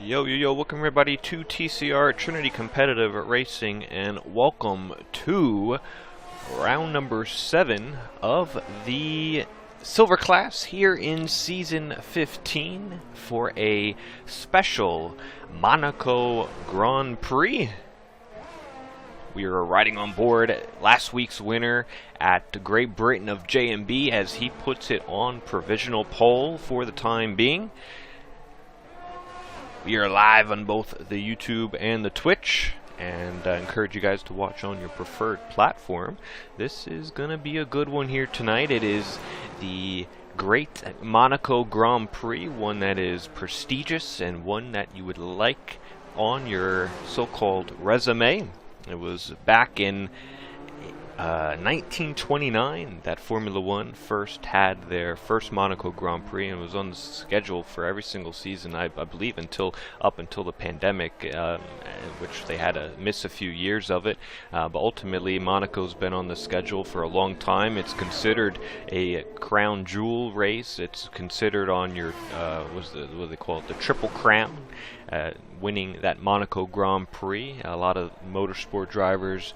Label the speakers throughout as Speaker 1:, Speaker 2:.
Speaker 1: Yo, yo, yo, welcome everybody to TCR, Trinity Competitive Racing, and welcome to round number 7 of the Silver Class here in Season 15 for a special Monaco Grand Prix. We are riding on board last week's winner at Great Britain of J&B as he puts it on provisional pole for the time being. We are live on both the YouTube and the Twitch, and I encourage you guys to watch on your preferred platform. This is going to be a good one here tonight. It is the Great Monaco Grand Prix, one that is prestigious and one that you would like on your so-called resume. It was back in 1929 that Formula One first had their first Monaco Grand Prix, and was on the schedule for every single season, I believe, up until the pandemic, which they had to miss a few years of it. But ultimately, Monaco's been on the schedule for a long time. It's considered a crown jewel race. It's considered on your what do they call it? The Triple Crown. Winning that Monaco Grand Prix, a lot of motorsport drivers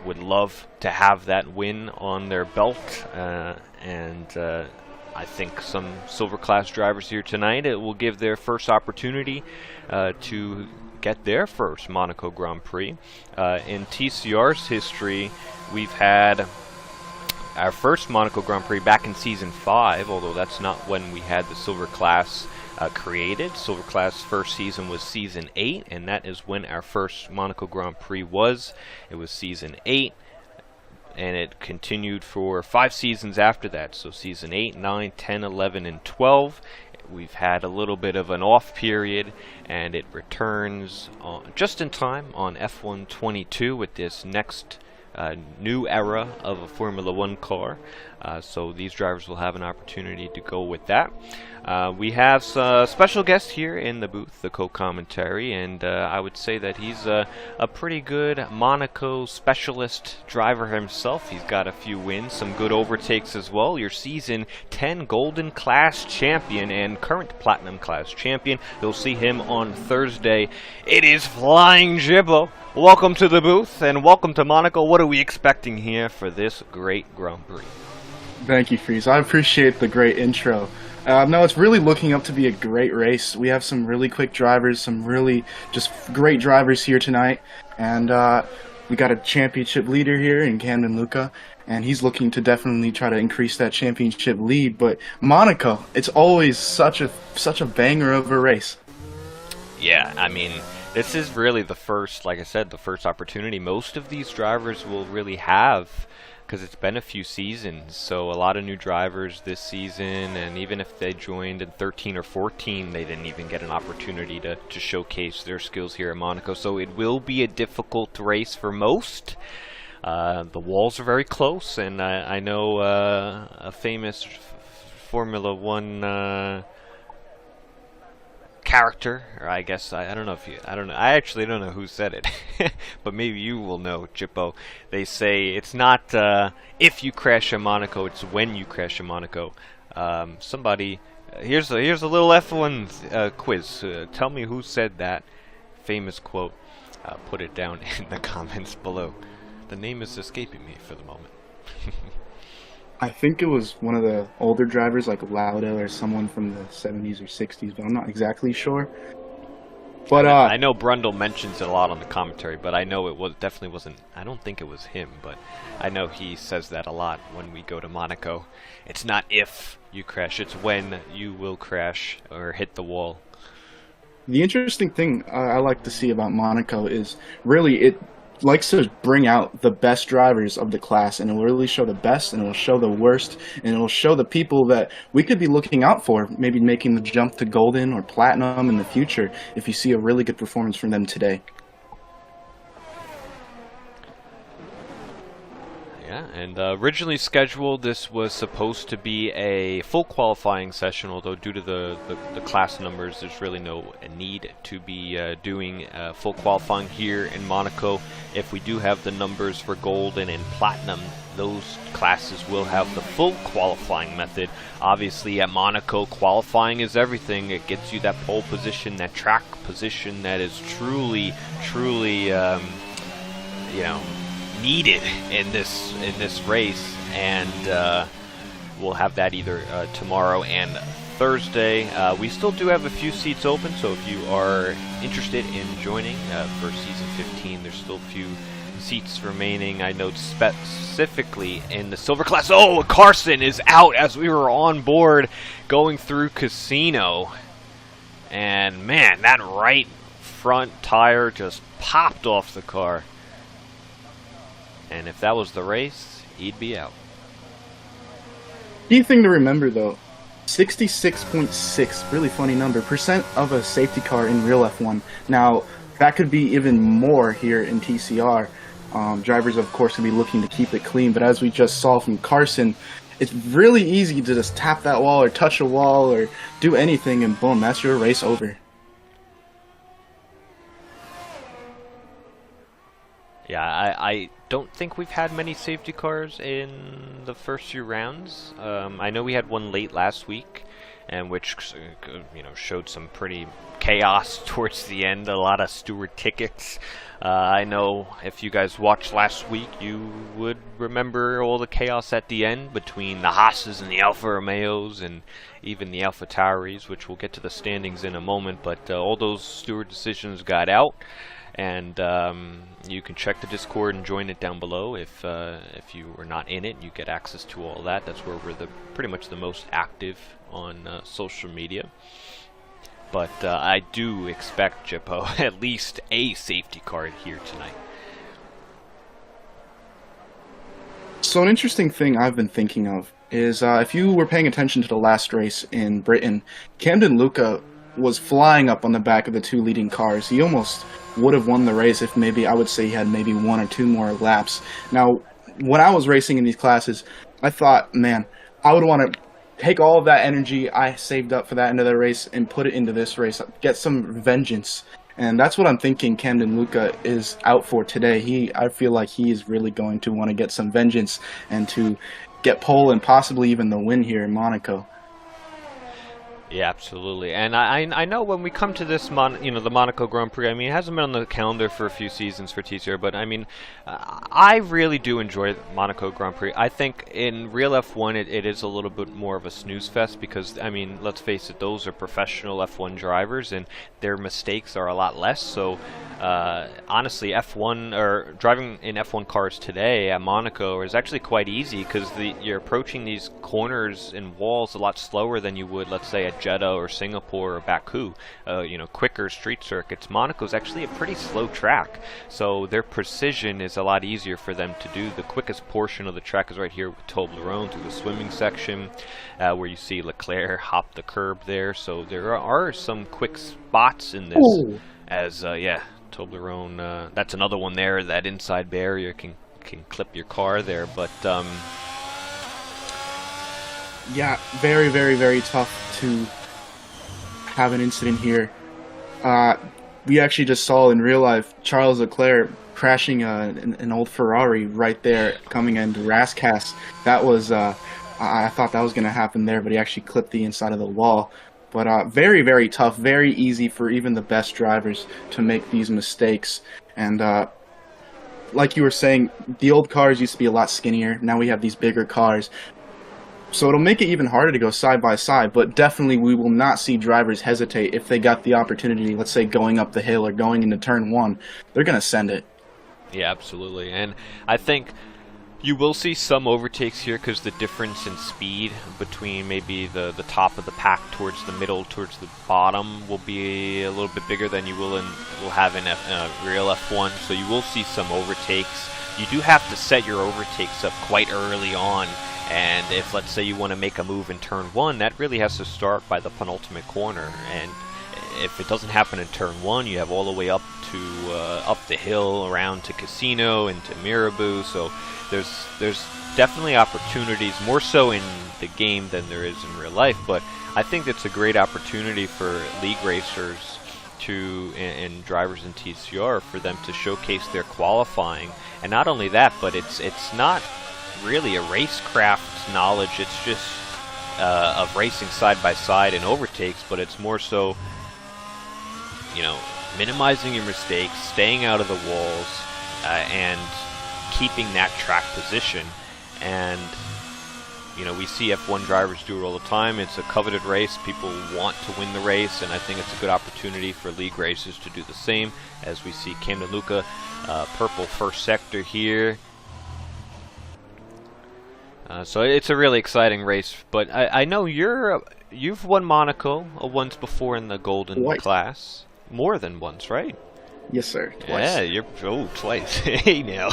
Speaker 1: would love to have that win on their belt, and I think some Silver Class drivers here tonight, it will give their first opportunity to get their first Monaco Grand Prix. In TCR's history, we've had our first Monaco Grand Prix back in Season 5, although that's not when we had the Silver Class created. Silver Class first season was Season 8, and that is when our first Monaco Grand Prix was. It was Season 8, and it continued for 5 seasons after that. So Season 8, 9, 10, 11, and 12. We've had a little bit of an off period, and it returns just in time on F1 22 with this next new era of a Formula One car. So these drivers will have an opportunity to go with that. We have a special guest here in the booth, the co-commentary, and I would say that he's a pretty good Monaco specialist driver himself. He's got a few wins, some good overtakes as well. Your Season 10 Golden Class champion and current Platinum Class champion. You'll see him on Thursday. It is Flying Jibbo. Welcome to the booth, and welcome to Monaco. What are we expecting here for this great Grand Prix?
Speaker 2: Thank you, Freeze. I appreciate the great intro. No, it's really looking up to be a great race. We have some really quick drivers, some really just great drivers here tonight. And we got a championship leader here in Camden Luca, and he's looking to definitely try to increase that championship lead. But Monaco, it's always such a banger of a race.
Speaker 1: Yeah, I mean, this is really the first, like I said, the first opportunity most of these drivers will really have, because it's been a few seasons. So a lot of new drivers this season, and even if they joined in 13 or 14, they didn't even get an opportunity to showcase their skills here in Monaco. So it will be a difficult race for most. The walls are very close, and I know a famous Formula One character, or I guess I don't know if you, I actually don't know who said it, but maybe you will know, Jippo. They say it's not if you crash in Monaco, it's when you crash in Monaco. Somebody, here's a little F1 quiz. Tell me who said that famous quote. Put it down in the comments below. The name is escaping me for the moment.
Speaker 2: I think it was one of the older drivers, like Lauda or someone from the 70s or 60s, but I'm not exactly sure. But
Speaker 1: I know Brundle mentions it a lot on the commentary, but I know it definitely wasn't. I don't think it was him, but I know he says that a lot when we go to Monaco. It's not if you crash; it's when you will crash or hit the wall.
Speaker 2: The interesting thing I like to see about Monaco is really it likes to bring out the best drivers of the class, and it will really show the best, and it will show the worst, and it will show the people that we could be looking out for, maybe making the jump to golden or platinum in the future if you see a really good performance from them today.
Speaker 1: Yeah, Yeah, and originally scheduled, this was supposed to be a full qualifying session, although due to the class numbers, there's really no need to be doing full qualifying here in Monaco. If we do have the numbers for gold and in platinum, those classes will have the full qualifying method. Obviously, at Monaco, qualifying is everything. It gets you that pole position, that track position that is truly, needed in this race, and we'll have that either tomorrow and Thursday. We still do have a few seats open, so if you are interested in joining for season 15, there's still a few seats remaining. I know specifically in the silver class. Oh, Carson is out as we were on board going through Casino, and man, that right front tire just popped off the car. And if that was the race, he'd be out.
Speaker 2: Key thing to remember though, 66.6, really funny number, percent of a safety car in real F1. Now, that could be even more here in TCR. Drivers, of course, can be looking to keep it clean, but as we just saw from Carson, it's really easy to just tap that wall or touch a wall or do anything, and boom, that's your race over.
Speaker 1: Yeah, I don't think we've had many safety cars in the first few rounds. I know we had one late last week, and which showed some pretty chaos towards the end. A lot of steward tickets. I know if you guys watched last week, you would remember all the chaos at the end between the Haas's and the Alfa Romeos and even the Alfa Tauris, which we'll get to the standings in a moment. But all those steward decisions got out. And you can check the Discord and join it down below. If you were not in it, you get access to all that. That's where we're pretty much the most active on social media. But I do expect, Jippo, at least a safety car here tonight.
Speaker 2: So an interesting thing I've been thinking of is if you were paying attention to the last race in Britain, Camden Luca was flying up on the back of the two leading cars. He almost would have won the race if maybe, I would say, he had maybe one or two more laps. Now, when I was racing in these classes, I thought, man, I would want to take all of that energy I saved up for that end of the race and put it into this race, get some vengeance. And that's what I'm thinking Camden Luca is out for today. I feel like he is really going to want to get some vengeance and to get pole and possibly even the win here in Monaco.
Speaker 1: Yeah, absolutely. And I know when we come to this, the Monaco Grand Prix, I mean, it hasn't been on the calendar for a few seasons for TCR, but I mean, I really do enjoy the Monaco Grand Prix. I think in real F1, it is a little bit more of a snooze fest because, I mean, let's face it, those are professional F1 drivers and their mistakes are a lot less. So, honestly, F1 or driving in F1 cars today at Monaco is actually quite easy because you're approaching these corners and walls a lot slower than you would, let's say, at Jeddah or Singapore or Baku, quicker street circuits. Monaco's actually a pretty slow track, so their precision is a lot easier for them to do. The quickest portion of the track is right here with Toblerone through the swimming section, where you see Leclerc hop the curb there. So there are some quick spots in this. Ooh. As Toblerone, that's another one there. That inside barrier can clip your car there, but
Speaker 2: yeah, very, very, very tough to have an incident here. We actually just saw in real life Charles Leclerc crashing an old Ferrari right there coming into Rascasse. That was, I thought that was going to happen there, but he actually clipped the inside of the wall. But very, very tough, very easy for even the best drivers to make these mistakes. And like you were saying, the old cars used to be a lot skinnier. Now we have these bigger cars. So it'll make it even harder to go side by side, but definitely we will not see drivers hesitate if they got the opportunity, let's say going up the hill or going into turn one. They're going to send it.
Speaker 1: Yeah, absolutely. And I think you will see some overtakes here because the difference in speed between maybe the top of the pack towards the middle, towards the bottom will be a little bit bigger than you will have in real F1. So you will see some overtakes. You do have to set your overtakes up quite early on. And if, let's say, you want to make a move in turn one, that really has to start by the penultimate corner. And if it doesn't happen in turn 1, you have all the way up to up the hill around to Casino and to Mirabeau. So there's definitely opportunities, more so in the game than there is in real life. But I think it's a great opportunity for league racers to and drivers in TCR for them to showcase their qualifying. And not only that, but it's not really a racecraft knowledge. It's just of racing side by side and overtakes, but it's more so, you know, minimizing your mistakes, staying out of the walls, and keeping that track position. And you know, we see F1 drivers do it all the time. It's a coveted race. People want to win the race, and I think it's a good opportunity for league racers to do the same. As we see Camden Luca, purple first sector here. So it's a really exciting race. But I know you've won Monaco once before in the golden class. More than once, right?
Speaker 2: Yes, sir. Twice.
Speaker 1: Yeah, twice. Hey, now.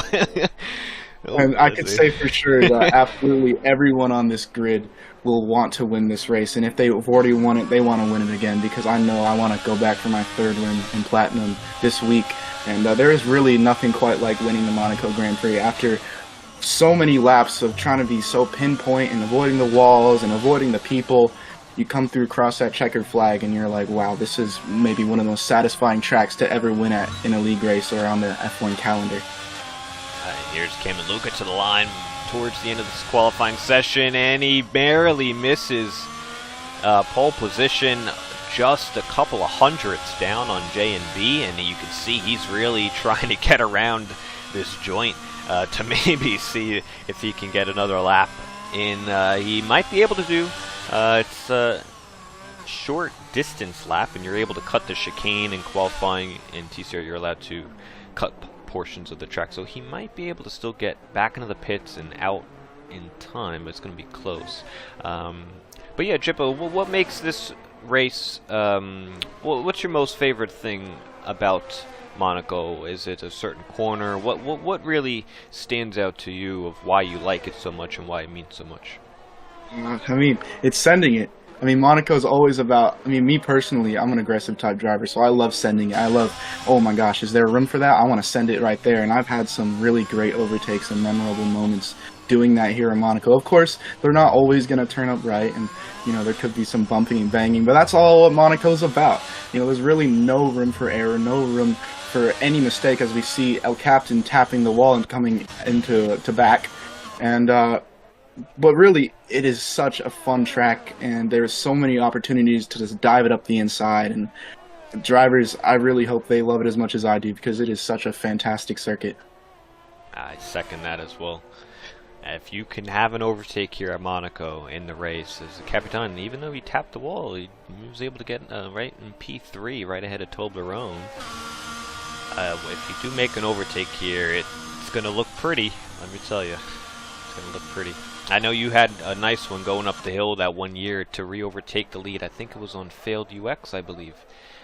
Speaker 2: And I could say for sure that absolutely everyone on this grid will want to win this race. And if they've already won it, they want to win it again, because I know I want to go back for my 3rd win in Platinum this week. And there is really nothing quite like winning the Monaco Grand Prix after so many laps of trying to be so pinpoint and avoiding the walls and avoiding the people. You come through across that checkered flag and you're like, wow, this is maybe one of the most satisfying tracks to ever win at in a league race or on the F1 calendar.
Speaker 1: Here's Camden Luca to the line towards the end of this qualifying session, and he barely misses pole position, just a couple of hundredths down on J and B, and you can see he's really trying to get around this joint to maybe see if he can get another lap in. He might be able to do. It's a short distance lap, and you're able to cut the chicane in qualifying. In TCR, you're allowed to cut portions of the track, so he might be able to still get back into the pits and out in time, but it's going to be close. But yeah, Jippo, what makes this race, what's your most favorite thing about Monaco? Is it a certain corner? What really stands out to you of why you like it so much and why it means so much?
Speaker 2: I mean, it's sending it. I mean, Monaco is always about, I mean, me personally, I'm an aggressive type driver, so I love sending it. I love, oh my gosh, is there room for that? I want to send it right there. And I've had some really great overtakes and memorable moments doing that here in Monaco. Of course, they're not always going to turn up right, and, you know, there could be some bumping and banging, but that's all what Monaco's about. You know, there's really no room for error, no room for any mistake, as we see El Captain tapping the wall and coming into back. And, but really, it is such a fun track, and there's so many opportunities to just dive it up the inside. And drivers, I really hope they love it as much as I do, because it is such a fantastic circuit.
Speaker 1: I second that as well. If you can have an overtake here at Monaco in the race as a Capitan, even though he tapped the wall, he was able to get right in P3, right ahead of Toblerone. If you do make an overtake here, it's going to look pretty, let me tell you. It's going to look pretty. I know you had a nice one going up the hill that one year to re-overtake the lead. I think it was on failed UX, I believe.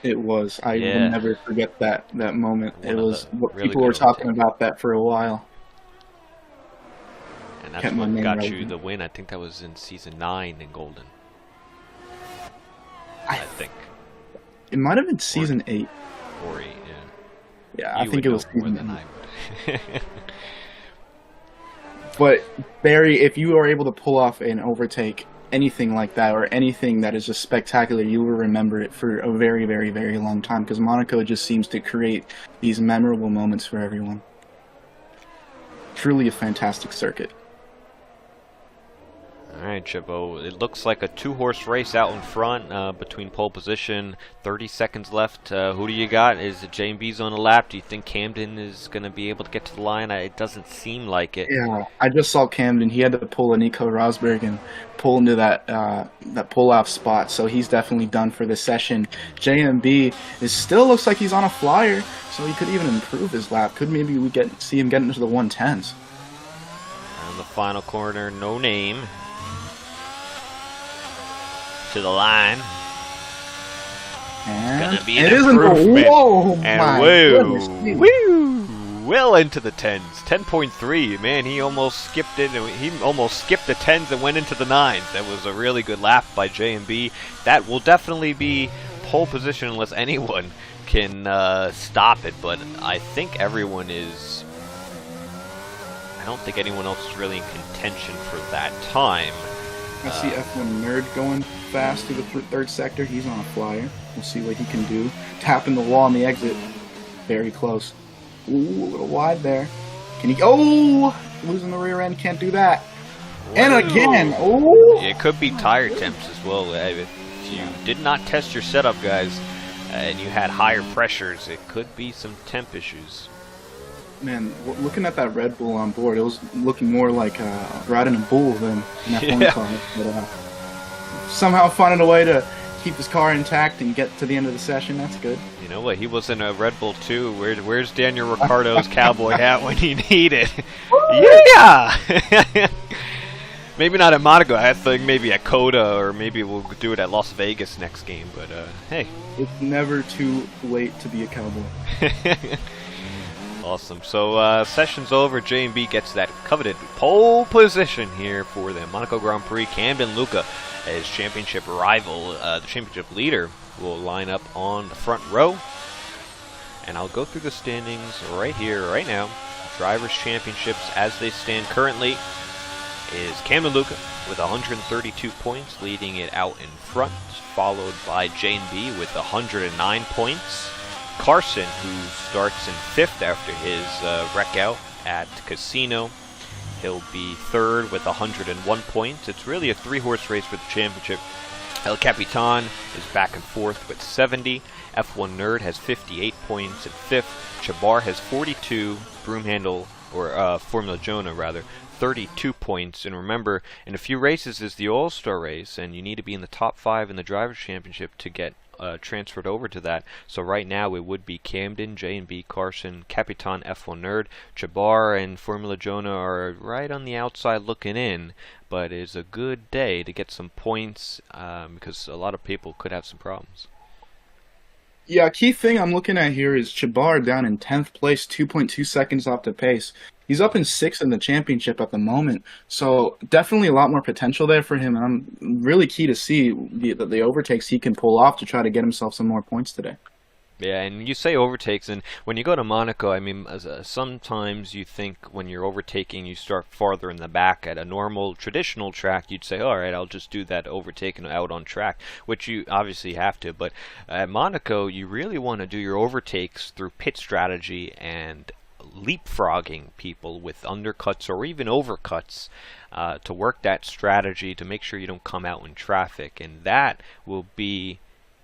Speaker 2: It was. I will never forget that moment. It was. People were talking about that for a while.
Speaker 1: And that's what got you the win. I think that was in Season 9 in Golden. I think. It
Speaker 2: might have been Season 8.
Speaker 1: Or 8, yeah.
Speaker 2: Yeah, I think it was Season 8. But, Barry, if you are able to pull off an overtake, anything like that, or anything that is just spectacular, you will remember it for a very, very, very long time, because Monaco just seems to create these memorable moments for everyone. Truly a fantastic circuit.
Speaker 1: Alright, Chabot, it looks like a 2-horse race out in front between pole position, 30 seconds left. Who do you got? Is it J&B's on the lap? Do you think Camden is going to be able to get to the line? It doesn't seem like it.
Speaker 2: Yeah, I just saw Camden. He had to pull a Nico Rosberg and pull into that pull-off spot, so he's definitely done for this session. J&B still looks like he's on a flyer, so he could even improve his lap. Could maybe we see him getting into the 110s.
Speaker 1: On the final corner, no name. To the line.
Speaker 2: And
Speaker 1: it's gonna be an improvement.
Speaker 2: Whoa,
Speaker 1: and woo, well into the 10s. 10.3. Man, he almost skipped it. He almost skipped the 10s and went into the 9s. That was a really good lap by J&B. That will definitely be pole position unless anyone can stop it, but I think everyone is... I don't think anyone else is really in contention for that time.
Speaker 2: I see F1 Nerd going fast through the third sector. He's on a flyer. We'll see what he can do. Tapping the wall on the exit. Very close. Ooh, a little wide there. Can he... Oh! Losing the rear end. Can't do that. And again! Oh!
Speaker 1: It could be tire temps as well. If you did not test your setup, guys, and you had higher pressures, it could be some temp issues.
Speaker 2: Man, looking at that Red Bull on board, it was looking more like riding a bull than an F1 car. But somehow finding a way to keep his car intact and get to the end of the session, that's good.
Speaker 1: You know what? He was in a Red Bull too. Where's Daniel Ricciardo's cowboy hat when you need it? Yeah! Maybe not at Monaco. I think maybe at Coda, or maybe we'll do it at Las Vegas next game. But hey,
Speaker 2: it's never too late to be a cowboy.
Speaker 1: Awesome. So session's over. J&B gets that coveted pole position here for the Monaco Grand Prix. Camden Luca, his championship rival, the championship leader, will line up on the front row. And I'll go through the standings right here, right now. Drivers' Championships as they stand currently is Camden Luca with 132 points, leading it out in front, followed by J&B with 109 points. Carson, who starts in 5th after his wreck out at Casino, he'll be 3rd with 101 points. It's really a 3-horse race for the championship. El Capitan is back and 4th with 70. F1 Nerd has 58 points in 5th. Chabar has 42. Broomhandle, or Formula Jonah rather, 32 points. And remember, in a few races is the All-Star race, and you need to be in the top 5 in the Drivers' Championship to get transferred over to that. So right now it would be Camden, J&B, Carson, Capitan, F1 Nerd. Chabar and Formula Jonah are right on the outside looking in, but it's a good day to get some points because a lot of people could have some problems.
Speaker 2: Yeah, key thing I'm looking at here is Chabar down in 10th place, 2.2 seconds off the pace. He's up in 6th in the championship at the moment, so definitely a lot more potential there for him. And I'm really key to see the overtakes he can pull off to try to get himself some more points today.
Speaker 1: Yeah, and you say overtakes, and when you go to Monaco, I mean, sometimes you think when you're overtaking, you start farther in the back. At a normal, traditional track, you'd say, all right, I'll just do that overtaking out on track, which you obviously have to. But at Monaco, you really want to do your overtakes through pit strategy and leapfrogging people with undercuts or even overcuts to work that strategy to make sure you don't come out in traffic. And that will be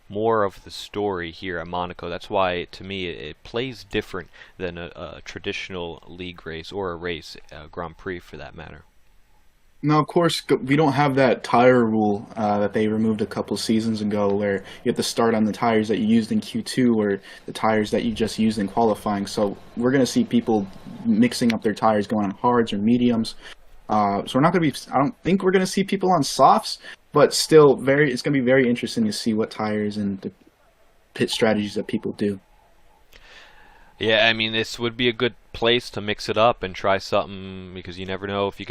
Speaker 1: more of the story here at Monaco. That's why, to me, it plays different than a traditional league race or a race, Grand Prix for that matter.
Speaker 2: Now, of course, we don't have that tire rule that they removed a couple seasons ago where you have to start on the tires that you used in Q2 or the tires that you just used in qualifying. So we're going to see people mixing up their tires, going on hards or mediums. So we're not going to be, I don't think we're going to see people on softs, but still it's going to be very interesting to see what tires and the pit strategies that people do.
Speaker 1: Yeah, I mean, this would be a good place to mix it up and try something, because you never know if you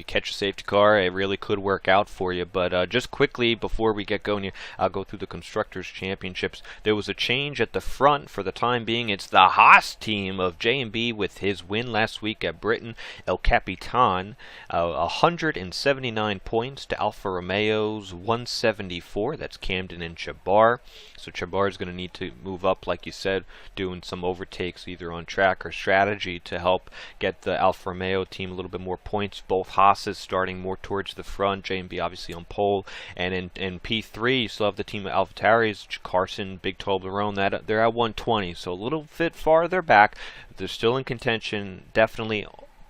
Speaker 1: catch a safety car, it really could work out for you. But just quickly before we get going here, I'll go through the Constructors' Championships. There was a change at the front for the time being. It's the Haas team of J&B with his win last week at Britain. El Capitan, 179 points to Alfa Romeo's 174. That's Camden and Chabar. So Chabar is going to need to move up, like you said, doing some overtakes either on track or strategy to help get the Alfa Romeo team a little bit more points. Both Haas's starting more towards the front, J&B obviously on pole. And in P3, you still have the team of AlphaTauri's, Carson, Big Toblerone, they're at 120, so a little bit farther back. They're still in contention, definitely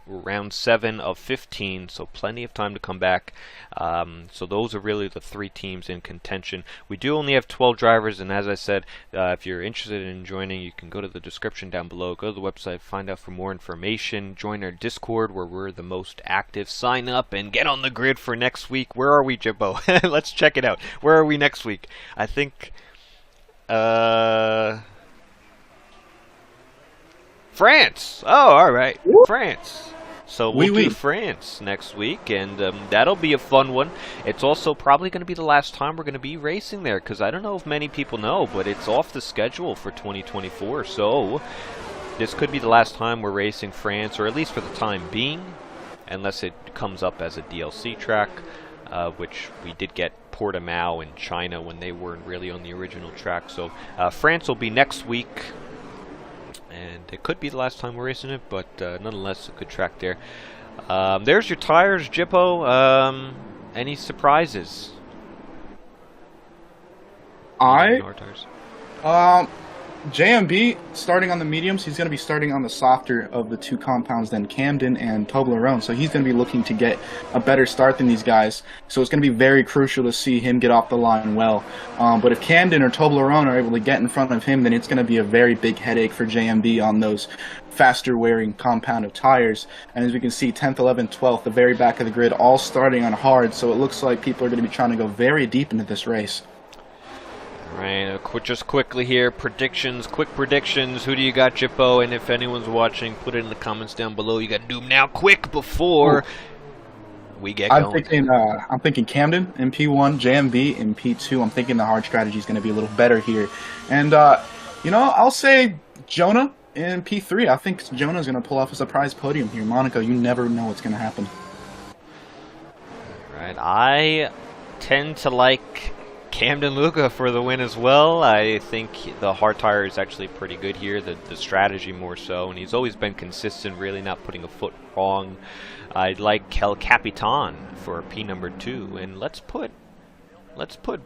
Speaker 1: round 7 of 15, so plenty of time to come back. So those are really the 3 teams in contention. We do only have 12 drivers, and as I said, if you're interested in joining, you can go to the description down below, go to the website, find out for more information, join our Discord where we're the most active, sign up and get on the grid for next week. Where are we, Jimbo? Let's check it out. Where are we next week? I think France. Oh, all right. France. So we'll
Speaker 2: Oui,
Speaker 1: do
Speaker 2: oui.
Speaker 1: France next week, and that'll be a fun one. It's also probably going to be the last time we're going to be racing there, because I don't know if many people know, but it's off the schedule for 2024. So this could be the last time we're racing France, or at least for the time being, unless it comes up as a DLC track, which we did get Portimao in China when they weren't really on the original track. So France will be next week. And it could be the last time we're racing it, but nonetheless, a good track there. There's your tires, Jippo. Any surprises? Our tires.
Speaker 2: JMB starting on the mediums. He's going to be starting on the softer of the two compounds than Camden and Toblerone. So he's going to be looking to get a better start than these guys. So it's going to be very crucial to see him get off the line well. But if Camden or Toblerone are able to get in front of him, then it's going to be a very big headache for JMB on those faster wearing compound of tires. And as we can see, 10th, 11th, 12th, the very back of the grid, all starting on hard. So it looks like people are going to be trying to go very deep into this race.
Speaker 1: Right, just quickly here, quick predictions. Who do you got, Jippo? And if anyone's watching, put it in the comments down below. You got to do them now, quick, before we get going.
Speaker 2: I'm thinking Camden in P1, JMB in P2. I'm thinking the hard strategy is going to be a little better here. And, I'll say Jonah in P3. I think Jonah's going to pull off a surprise podium here. Monaco, you never know what's going to happen.
Speaker 1: Right, I tend to like Camden Luca for the win as well. I think the hard tire is actually pretty good here, the strategy more so, and he's always been consistent, really not putting a foot wrong. I'd like El Capitan for P number 2, and let's put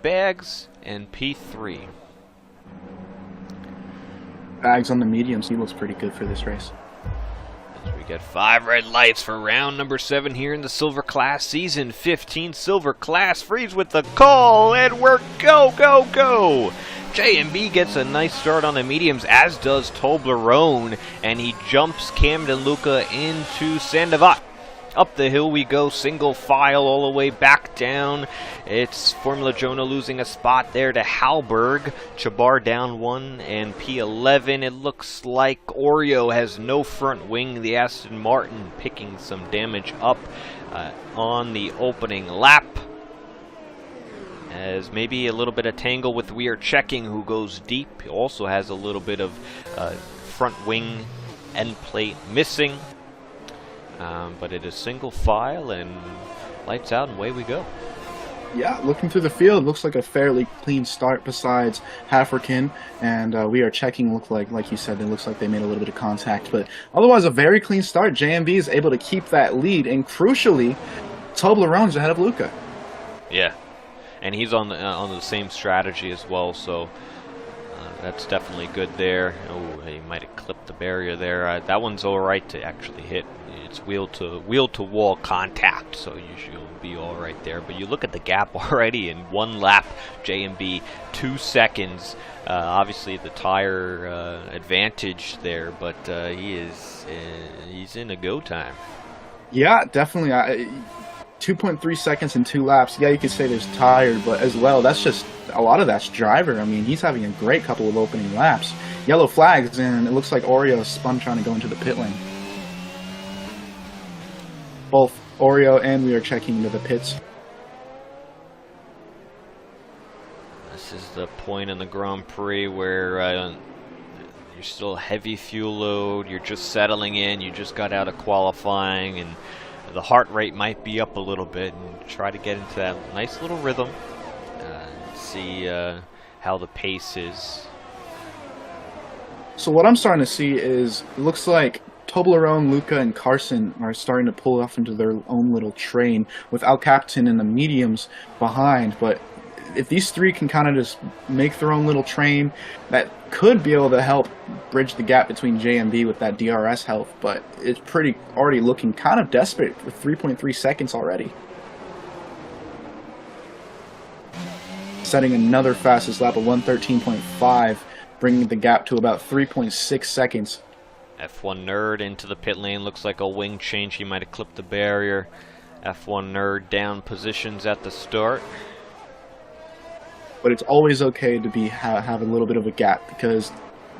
Speaker 1: Bags in P3.
Speaker 2: Bags on the mediums, he looks pretty good for this race.
Speaker 1: We get 5 red lights for round number 7 here in the Silver Class Season 15 Silver Class. Freeze with the call, and we're go! JMB gets a nice start on the mediums, as does Toblerone, and he jumps Camden Luca into Sandoval. Up the hill we go, single file all the way back down. It's Formula Jonah losing a spot there to Halberg. Chabar down 1 and P11. It looks like Oreo has no front wing. The Aston Martin picking some damage up on the opening lap. As maybe a little bit of tangle with We Are Checking, who goes deep. He also has a little bit of front wing end plate missing. But it is single file and lights out and away we go.
Speaker 2: Yeah, looking through the field, looks like a fairly clean start besides Hafferkin, and We Are Checking look like you said, it looks like they made a little bit of contact, but otherwise a very clean start. JMB is able to keep that lead, and crucially, Toblerone's ahead of Luca.
Speaker 1: Yeah, and he's on the same strategy as well, so that's definitely good there. Oh, he might have clipped the barrier there. That one's all right to actually hit. It's wheel to wall contact, so you'll be all right there. But you look at the gap already in 1 lap. JMB 2 seconds. Obviously the tire advantage there, but he's in a go time.
Speaker 2: Yeah, definitely. 2.3 seconds in 2 laps. Yeah, you could say there's tire, but as well, that's just a lot of that's driver. I mean, he's having a great couple of opening laps. Yellow flags, and it looks like Oreo spun trying to go into the pit lane. Both Oreo and We Are Checking into the pits.
Speaker 1: This is the point in the Grand Prix where you're still heavy fuel load, you're just settling in, you just got out of qualifying, and the heart rate might be up a little bit, and try to get into that nice little rhythm and see how the pace is.
Speaker 2: So what I'm starting to see is, it looks like Toblerone, Luca, and Carson are starting to pull off into their own little train with Al Captain and the mediums behind. But if these three can kind of just make their own little train, that could be able to help bridge the gap between JMB with that DRS health. But it's already looking kind of desperate with 3.3 seconds already. Setting another fastest lap of 113.5, bringing the gap to about 3.6 seconds.
Speaker 1: F1 Nerd into the pit lane. Looks like a wing change. He might have clipped the barrier. F1 Nerd down positions at the start.
Speaker 2: But it's always okay to have a little bit of a gap, because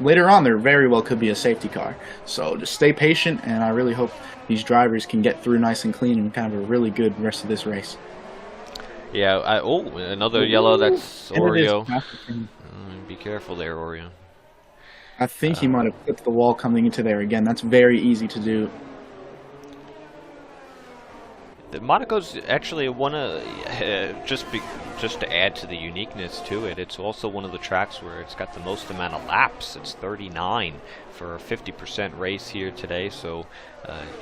Speaker 2: later on there very well could be a safety car. So just stay patient, and I really hope these drivers can get through nice and clean and kind of a really good rest of this race.
Speaker 1: Yeah. Oh, another yellow. That's
Speaker 2: And it is.
Speaker 1: Oreo. Be careful there, Oreo.
Speaker 2: I think he might have clipped the wall coming into there again. That's very easy to do.
Speaker 1: The Monaco's actually one of just to add to the uniqueness to it. It's also one of the tracks where it's got the most amount of laps. It's 39 for a 50% race here today. So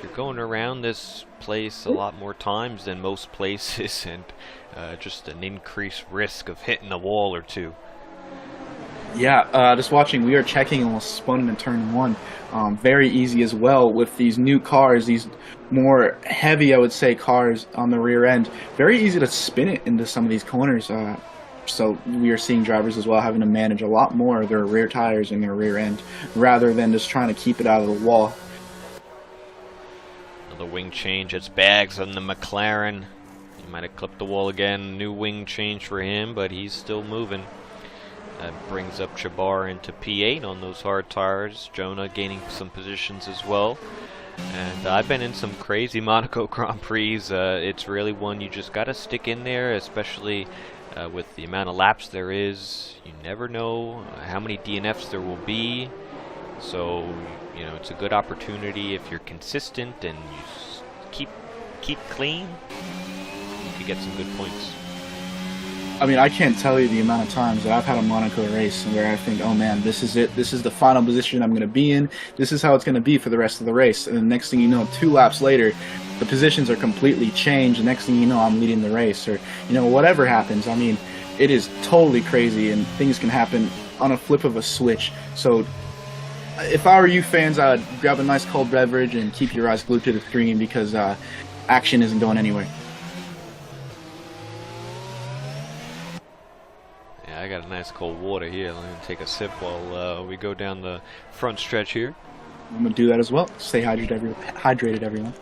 Speaker 1: you're going around this place a lot more times than most places, and just an increased risk of hitting a wall or two.
Speaker 2: Yeah, just watching, we are checking, almost spun in turn one. Very easy as well with these new cars, these more heavy, I would say, cars on the rear end. Very easy to spin it into some of these corners. So we are seeing drivers as well having to manage a lot more of their rear tires and their rear end rather than just trying to keep it out of the wall.
Speaker 1: Another wing change. It's Bags on the McLaren. He might have clipped the wall again. New wing change for him, but he's still moving. That brings up Chabar into P8 on those hard tires. Jonah gaining some positions as well. And I've been in some crazy Monaco Grand Prix. It's really one you just got to stick in there, especially with the amount of laps there is. You never know how many DNFs there will be. So, you know, it's a good opportunity if you're consistent and you keep clean. You could get some good points.
Speaker 2: I mean, I can't tell you the amount of times that I've had a Monaco race where I think, oh man, this is it. This is the final position I'm going to be in. This is how it's going to be for the rest of the race. And the next thing you know, 2 laps later, the positions are completely changed. The next thing you know, I'm leading the race, or, you know, whatever happens. I mean, it is totally crazy, and things can happen on a flip of a switch. So if I were you fans, I'd grab a nice cold beverage and keep your eyes glued to the screen, because action isn't going anywhere.
Speaker 1: I got a nice cold water here. Let me take a sip while we go down the front stretch here.
Speaker 2: I'm going to do that as well. Stay hydrated, everyone.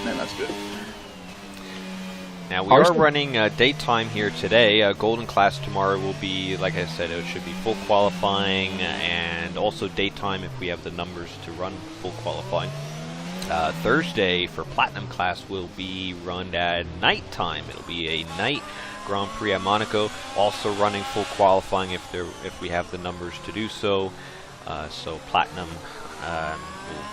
Speaker 2: Man, that's good.
Speaker 1: Now, we are running daytime here today. Golden class tomorrow will be, like I said, it should be full qualifying, and also daytime if we have the numbers to run full qualifying. Thursday for Platinum class will be run at nighttime. It'll be a night Grand Prix at Monaco, also running full qualifying if we have the numbers to do so. So Platinum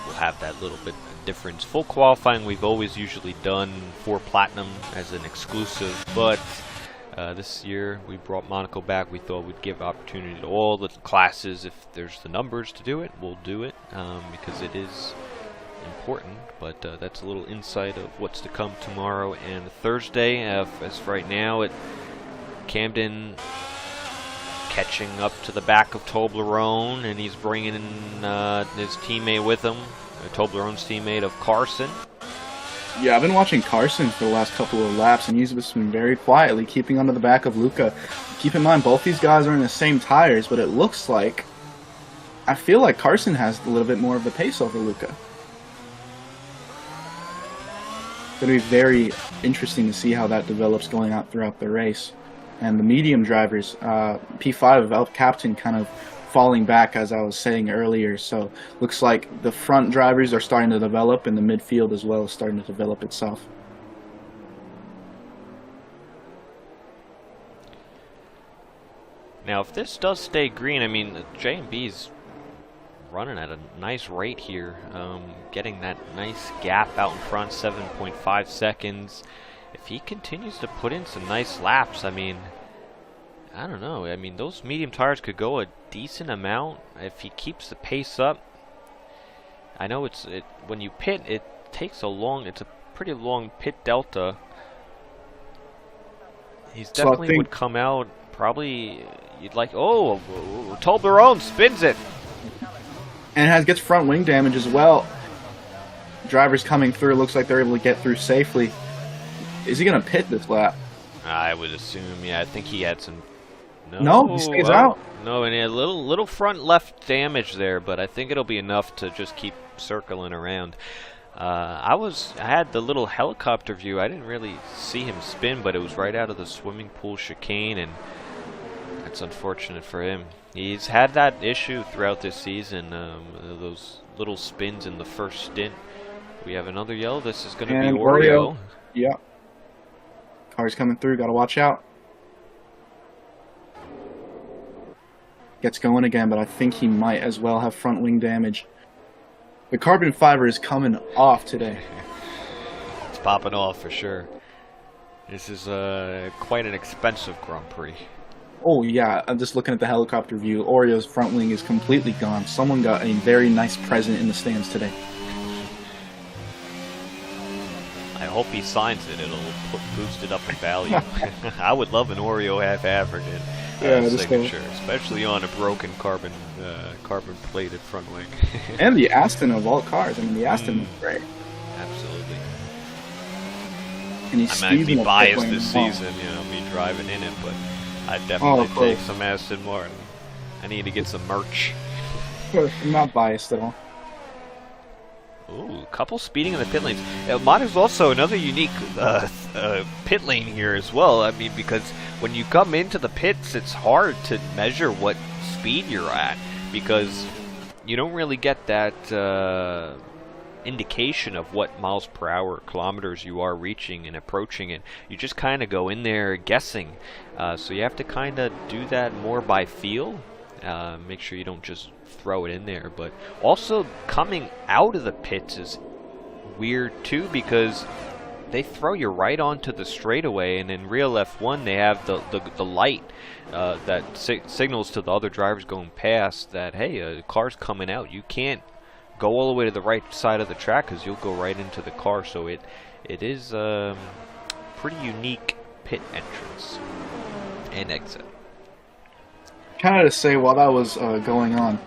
Speaker 1: will have that little bit of difference. Full qualifying we've always usually done for Platinum as an exclusive, but this year we brought Monaco back. We thought we'd give opportunity to all the classes. If there's the numbers to do it, we'll do it, because it is important. But that's a little insight of what's to come tomorrow and Thursday. As right now, Camden catching up to the back of Toblerone, and he's bringing in his teammate with him, Toblerone's teammate of Carson.
Speaker 2: Yeah, I've been watching Carson for the last couple of laps, and he's just been very quietly keeping under the back of Luca. Keep in mind, both these guys are in the same tires, but it looks like, I feel like Carson has a little bit more of the pace over Luca. It's going to be very interesting to see how that develops going out throughout the race. And the medium drivers, P5 of Captain kind of falling back, as I was saying earlier. So looks like the front drivers are starting to develop, and the midfield as well is starting to develop itself.
Speaker 1: Now, if this does stay green, I mean, J&B's running at a nice rate here, getting that nice gap out in front, 7.5 seconds. If he continues to put in some nice laps, I mean, I don't know. I mean, those medium tires could go a decent amount if he keeps the pace up. I know when you pit, it takes it's a pretty long pit delta. He's definitely would come out probably. You'd like, oh, Toblerone spins it.
Speaker 2: And gets front wing damage as well. Drivers coming through, looks like they're able to get through safely. Is he going to pit this lap?
Speaker 1: I would assume, yeah. I think he had some.
Speaker 2: No, he stays out.
Speaker 1: No, and a little front left damage there, but I think it'll be enough to just keep circling around. I had the little helicopter view. I didn't really see him spin, but it was right out of the swimming pool chicane, and that's unfortunate for him. He's had that issue throughout this season, those little spins in the first stint. We have another yellow. This is going to be Oreo.
Speaker 2: Yeah. Car's coming through. Got to watch out. Gets going again, but I think he might as well have front wing damage. The carbon fiber is coming off today.
Speaker 1: It's popping off for sure. This is quite an expensive Grand Prix.
Speaker 2: Oh yeah, I'm just looking at the helicopter view. Oreo's front wing is completely gone. Someone got a very nice present in the stands today.
Speaker 1: I hope he signs it. It'll boost it up in value. I would love an Oreo half African signature, especially on a broken carbon plated front wing.
Speaker 2: And the Aston of all cars. I mean, the Aston is great.
Speaker 1: Absolutely.
Speaker 2: And he's
Speaker 1: I might be biased this season, me driving in it, but I'd definitely take some Aston Martin. I need to get some merch.
Speaker 2: I'm not biased at all.
Speaker 1: Ooh, couple speeding in the pit lanes. Monaco's also another unique pit lane here as well. I mean, because when you come into the pits, it's hard to measure what speed you're at, because you don't really get that indication of what miles per hour, kilometers you are reaching and approaching it. You just kind of go in there guessing. So you have to kind of do that more by feel. Make sure you don't just throw it in there. But also coming out of the pits is weird too, because they throw you right onto the straightaway, and in real F1 they have the light that signals to the other drivers going past that, hey, a car's coming out. You can't go all the way to the right side of the track because you'll go right into the car. So it is pretty unique pit entrance and exit.
Speaker 2: Kind of to say, while that was going on,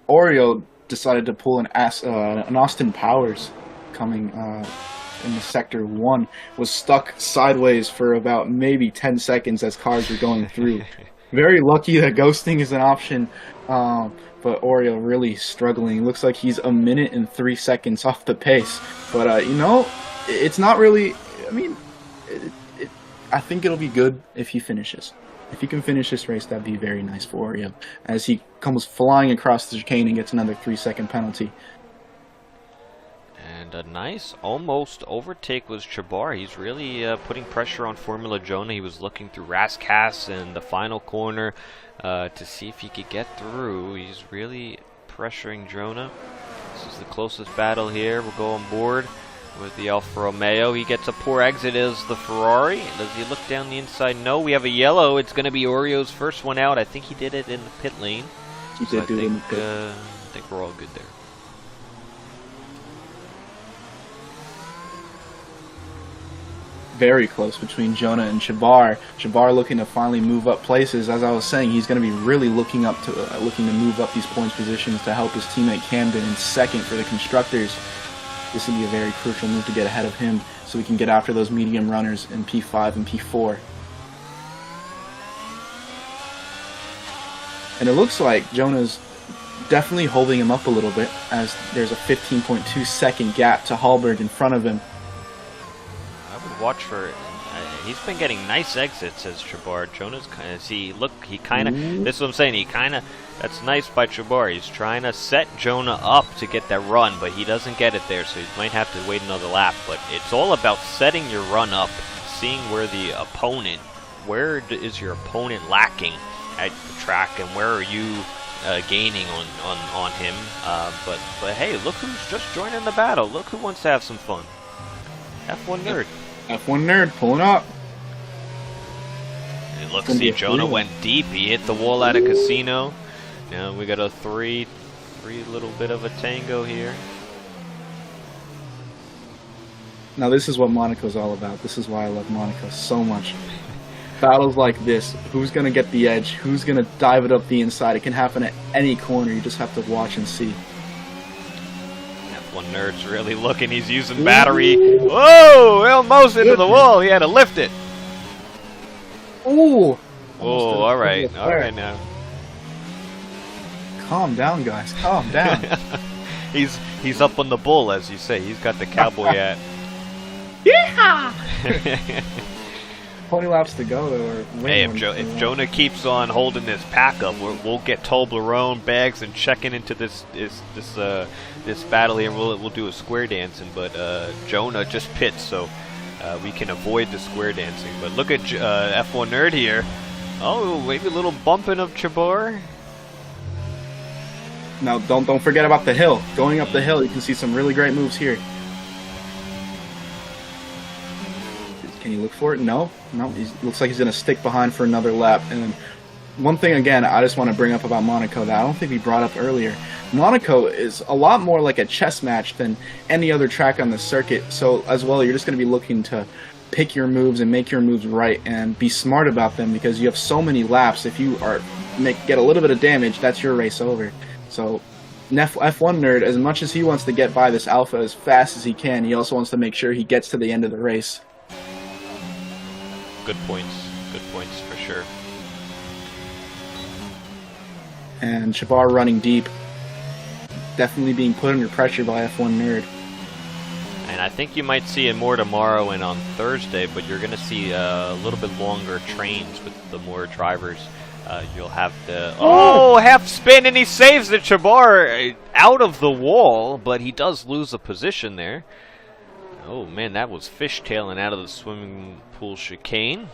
Speaker 2: Oreo decided to pull an Austin Powers coming in the sector 1, was stuck sideways for about maybe 10 seconds as cars were going through. Very lucky that ghosting is an option, but Oreo really struggling. Looks like he's a minute and 3 seconds off the pace. But, it's not really, I mean, I think it'll be good if he finishes. If he can finish this race, that'd be very nice for Oreo, as he comes flying across the chicane and gets another 3-second penalty.
Speaker 1: And a nice almost overtake was Chabar. He's really putting pressure on Formula Jonah. He was looking through Rascasse in the final corner to see if he could get through. He's really pressuring Jonah. This is the closest battle here. We'll go on board with the Alfa Romeo. He gets a poor exit as the Ferrari. Does he look down the inside? No, we have a yellow. It's going to be Oreo's first one out. I think he did it in the pit lane.
Speaker 2: He did do it in the pit.
Speaker 1: I think we're all good there.
Speaker 2: Very close between Jonah and Chabar. Chabar looking to finally move up places. As I was saying, he's going to be really looking to move up these points positions to help his teammate Camden in second for the constructors. This would be a very crucial move to get ahead of him so we can get after those medium runners in P5 and P4. And it looks like Jonah's definitely holding him up a little bit, as there's a 15.2 second gap to Hallberg in front of him.
Speaker 1: I would watch for it. He's been getting nice exits as Chabar. Jonah's this is what I'm saying, that's nice by Chabar. He's trying to set Jonah up to get that run, but he doesn't get it there, so he might have to wait another lap. But it's all about setting your run up, seeing where is your opponent lacking at the track, and where are you gaining on him. But hey, look who's just joining the battle. Look who wants to have some fun. F1 Nerd.
Speaker 2: F1 Nerd pulling up.
Speaker 1: And look, see, Jonah went deep. He hit the wall at a casino. Now we got a three little bit of a tango here.
Speaker 2: Now this is what Monaco's all about. This is why I love Monaco so much. Battles like this, who's going to get the edge, who's going to dive it up the inside. It can happen at any corner. You just have to watch and see.
Speaker 1: F1 Nerd's really looking. He's using battery. Whoa! Almost into the wall. He had to lift it.
Speaker 2: Ooh!
Speaker 1: Oh, all right. All right now.
Speaker 2: Calm down, guys. Calm down.
Speaker 1: he's up on the bull, as you say. He's got the cowboy hat.
Speaker 2: Yeah. 20 laps to go, or
Speaker 1: hey, if Jonah keeps on holding this pack up, we'll get Toblerone, Bags, and checking into this battle here. We'll do a square dancing, but Jonah just pits, so we can avoid the square dancing. But look at F1 Nerd here. Oh, maybe a little bumping of Chabar.
Speaker 2: Now, don't forget about the hill. Going up the hill, you can see some really great moves here. Can you look for it? No. He looks like he's going to stick behind for another lap. And one thing, again, I just want to bring up about Monaco that I don't think we brought up earlier. Monaco is a lot more like a chess match than any other track on the circuit. So, as well, you're just going to be looking to pick your moves and make your moves right and be smart about them because you have so many laps. If you get a little bit of damage, that's your race over. So, F1 Nerd, as much as he wants to get by this Alpha as fast as he can, he also wants to make sure he gets to the end of the race.
Speaker 1: Good points for sure.
Speaker 2: And Chabar running deep, definitely being put under pressure by F1 Nerd.
Speaker 1: And I think you might see it more tomorrow and on Thursday, but you're going to see a little bit longer trains with the more drivers. You'll have the half spin, and he saves the Chabar out of the wall, but he does lose a position there. Oh man, that was fishtailing out of the swimming pool chicane.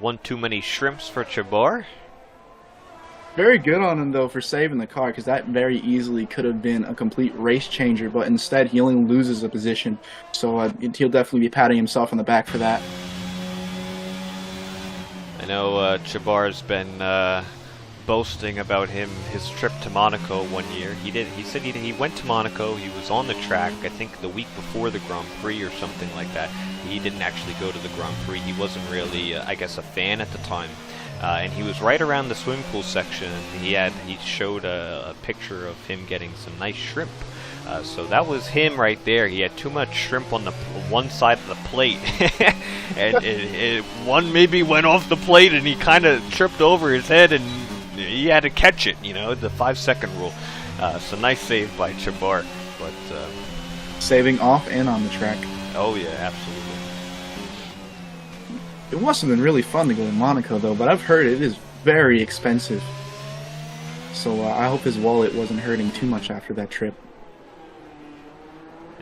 Speaker 1: One too many shrimps for Chabar.
Speaker 2: Very good on him, though, for saving the car, because that very easily could have been a complete race changer, but instead he only loses a position. So he'll definitely be patting himself on the back for that.
Speaker 1: I know Chabar's been boasting about his trip to Monaco one year. He said he went to Monaco. He was on the track, I think the week before the Grand Prix or something like that. He didn't actually go to the Grand Prix. He wasn't really, I guess, a fan at the time. And he was right around the swimming pool section. He showed a picture of him getting some nice shrimp. So that was him right there. He had too much shrimp on the one side of the plate. And one maybe went off the plate and he kind of tripped over his head and he had to catch it, the 5-second rule. So nice save by Chabar. But
Speaker 2: saving off and on the track.
Speaker 1: Oh yeah, absolutely.
Speaker 2: It must have been really fun to go to Monaco, though, but I've heard it is very expensive. So I hope his wallet wasn't hurting too much after that trip.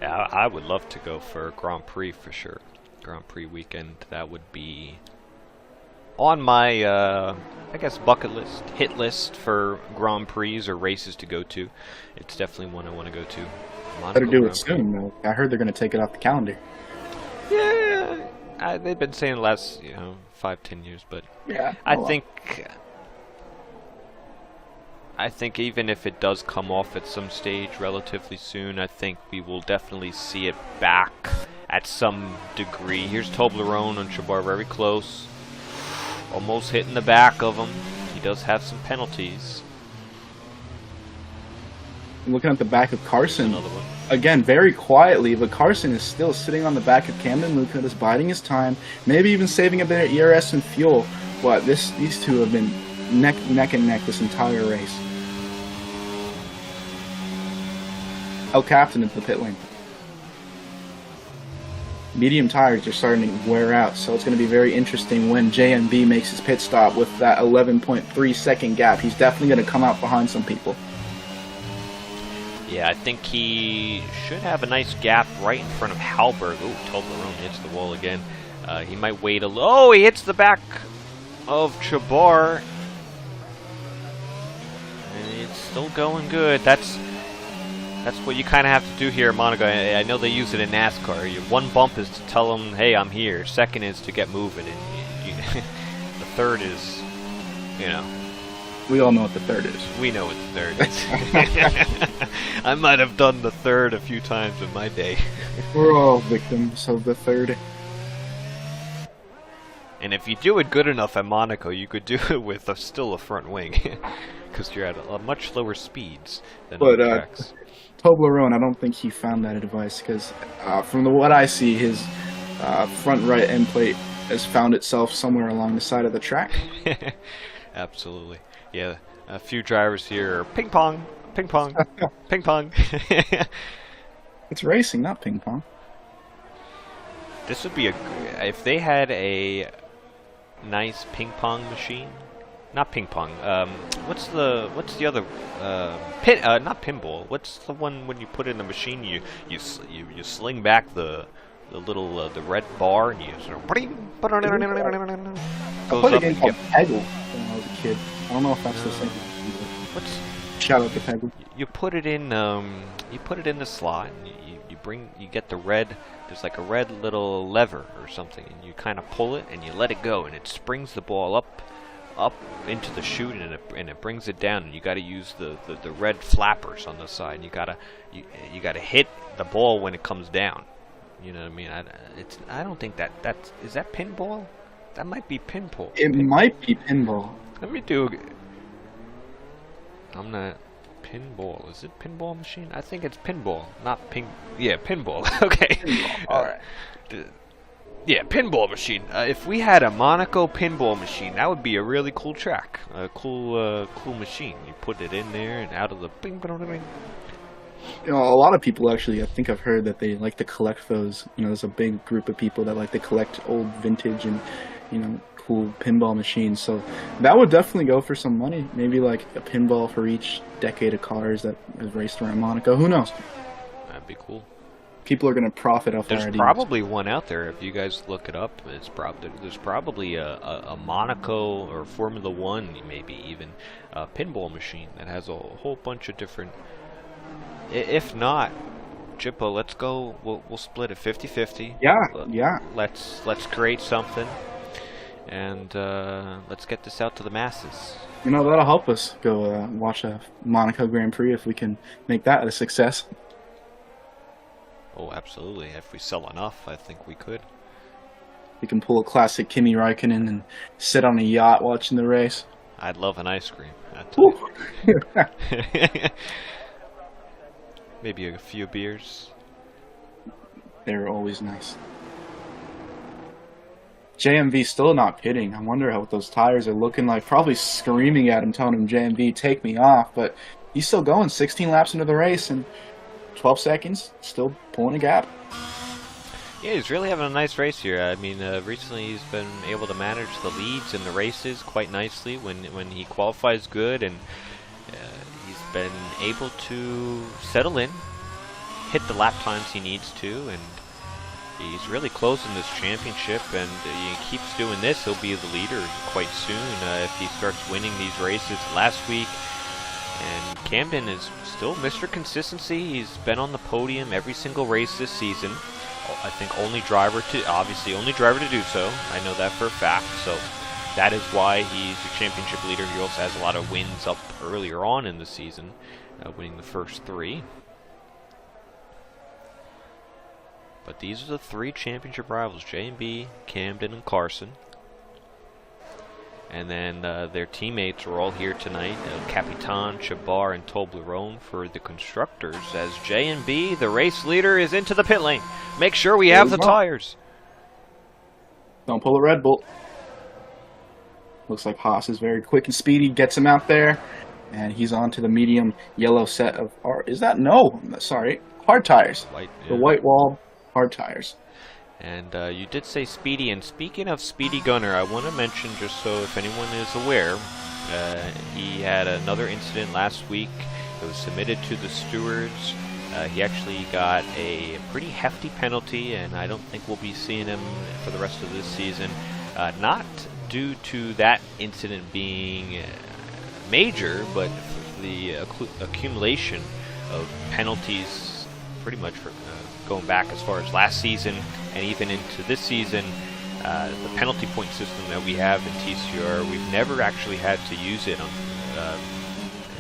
Speaker 1: Yeah, I would love to go for Grand Prix for sure. Grand Prix weekend, that would be on my, I guess, bucket list, hit list for Grand Prix or races to go to. It's definitely one I want to go to. Monaco
Speaker 2: Better do
Speaker 1: Grand
Speaker 2: it soon, though. I heard they're going to take it off the calendar.
Speaker 1: Yeah, they've been saying the last, 5-10 years, but
Speaker 2: yeah,
Speaker 1: I think even if it does come off at some stage relatively soon, I think we will definitely see it back at some degree. Here's Toblerone on Chabar, very close. Almost hitting the back of him. He does have some penalties.
Speaker 2: Looking at the back of Carson.
Speaker 1: Another one.
Speaker 2: Again, very quietly, but Carson is still sitting on the back of Camden Lucas, biding his time, maybe even saving a bit of ERS and fuel. But these two have been neck and neck this entire race. El Captain into the pit lane. Medium tires are starting to wear out, so it's going to be very interesting when JMB makes his pit stop with that 11.3 second gap. He's definitely going to come out behind some people.
Speaker 1: Yeah, I think he should have a nice gap right in front of Halberg. Ooh, Toblerone hits the wall again. He might wait a little. Oh, he hits the back of Chabar. And it's still going good. That's what you kind of have to do here in Monaco. I know they use it in NASCAR. One bump is to tell them, hey, I'm here. Second is to get moving. And the third is,
Speaker 2: We all know what the third is.
Speaker 1: We know what the third is. I might have done the third a few times in my day.
Speaker 2: We're all victims of the third.
Speaker 1: And if you do it good enough at Monaco, you could do it with still a front wing. Because you're at a much lower speeds than other tracks.
Speaker 2: Toblerone, I don't think he found that advice because from what I see, his front right end plate has found itself somewhere along the side of the track.
Speaker 1: Absolutely. Yeah, a few drivers here are ping-pong Ping pong. Ping pong.
Speaker 2: It's racing, not ping pong.
Speaker 1: This would be if they had a nice ping pong machine. Not ping pong. What's the other not pinball. What's the one when you put it in the machine you sling back the little the red bar and you sort of
Speaker 2: I played a game called Peggle when I was a kid. I don't know if that's the same.
Speaker 1: What's
Speaker 2: Shout out to Peggle.
Speaker 1: you put it in the slot and you get the red. There's like a red little lever or something, and you kind of pull it and you let it go, and it springs the ball up into the chute, and it brings it down. And you got to use the red flappers on the side. And you gotta hit the ball when it comes down. You know what I mean? I don't think that's is that pinball? That might be pinball.
Speaker 2: It might be pinball.
Speaker 1: Let me do. I'm not. Pinball. Is it pinball machine? I think it's pinball, not ping. Yeah, pinball. Okay.
Speaker 2: Pinball. All right.
Speaker 1: Yeah, pinball machine. If we had a Monaco pinball machine, that would be a really cool track. A cool machine. You put it in there and out of the bing, bing, bing.
Speaker 2: You know, a lot of people actually, I think I've heard that they like to collect those. You know, there's a big group of people that like to collect old vintage and, you know, cool pinball machines. So that would definitely go for some money. Maybe like a pinball for each decade of cars that has raced around Monaco. Who knows?
Speaker 1: That'd be cool.
Speaker 2: People are going to profit off
Speaker 1: There's
Speaker 2: our ideas.
Speaker 1: probably one out there. If you guys look it up, there's probably a Monaco or Formula One, maybe even a pinball machine that has a whole bunch of different. If not, Jippo, let's go. We'll split it 50-50.
Speaker 2: Yeah.
Speaker 1: Let's create something, and let's get this out to the masses.
Speaker 2: You know, that'll help us go watch a Monaco Grand Prix if we can make that a success.
Speaker 1: Oh, absolutely. If we sell enough, I think we could.
Speaker 2: We can pull a classic Kimi Räikkönen and sit on a yacht watching the race.
Speaker 1: I'd love an ice cream. Maybe a few beers.
Speaker 2: They're always nice. JMV still not pitting. I wonder what those tires are looking like. Probably screaming at him, telling him, JMV, take me off. But he's still going 16 laps into the race and 12 seconds, still pulling a gap.
Speaker 1: Yeah, he's really having a nice race here. I mean, recently he's been able to manage the leads in the races quite nicely when he qualifies good, and he's been able to settle in, hit the lap times he needs to, and he's really closing this championship, and he keeps doing this, he'll be the leader quite soon if he starts winning these races. Last week, and Camden is still Mr. Consistency. He's been on the podium every single race this season. I think only driver to do so. I know that for a fact. So that is why he's a championship leader. He also has a lot of wins up earlier on in the season, winning the first 3. But these are the 3 championship rivals: J&B, Camden, and Carson. And then their teammates are all here tonight. Capitan, Chabar, and Toblerone for the constructors. As J&B, the race leader, is into the pit lane. Make sure we have the tires.
Speaker 2: Don't pull a Red Bull. Looks like Haas is very quick and speedy. Gets him out there. And he's on to the medium yellow set of... Is that? No. Sorry. Hard tires.
Speaker 1: White, yeah.
Speaker 2: The white wall hard tires.
Speaker 1: And you did say Speedy, and speaking of Speedy Gunner, I want to mention, just so if anyone is aware, he had another incident last week. It was submitted to the stewards. He actually got a pretty hefty penalty, and I don't think we'll be seeing him for the rest of this season. Not due to that incident being major, but the accumulation of penalties pretty much for going back as far as last season and even into this season. The penalty point system that we have in TCR, we've never actually had to use it.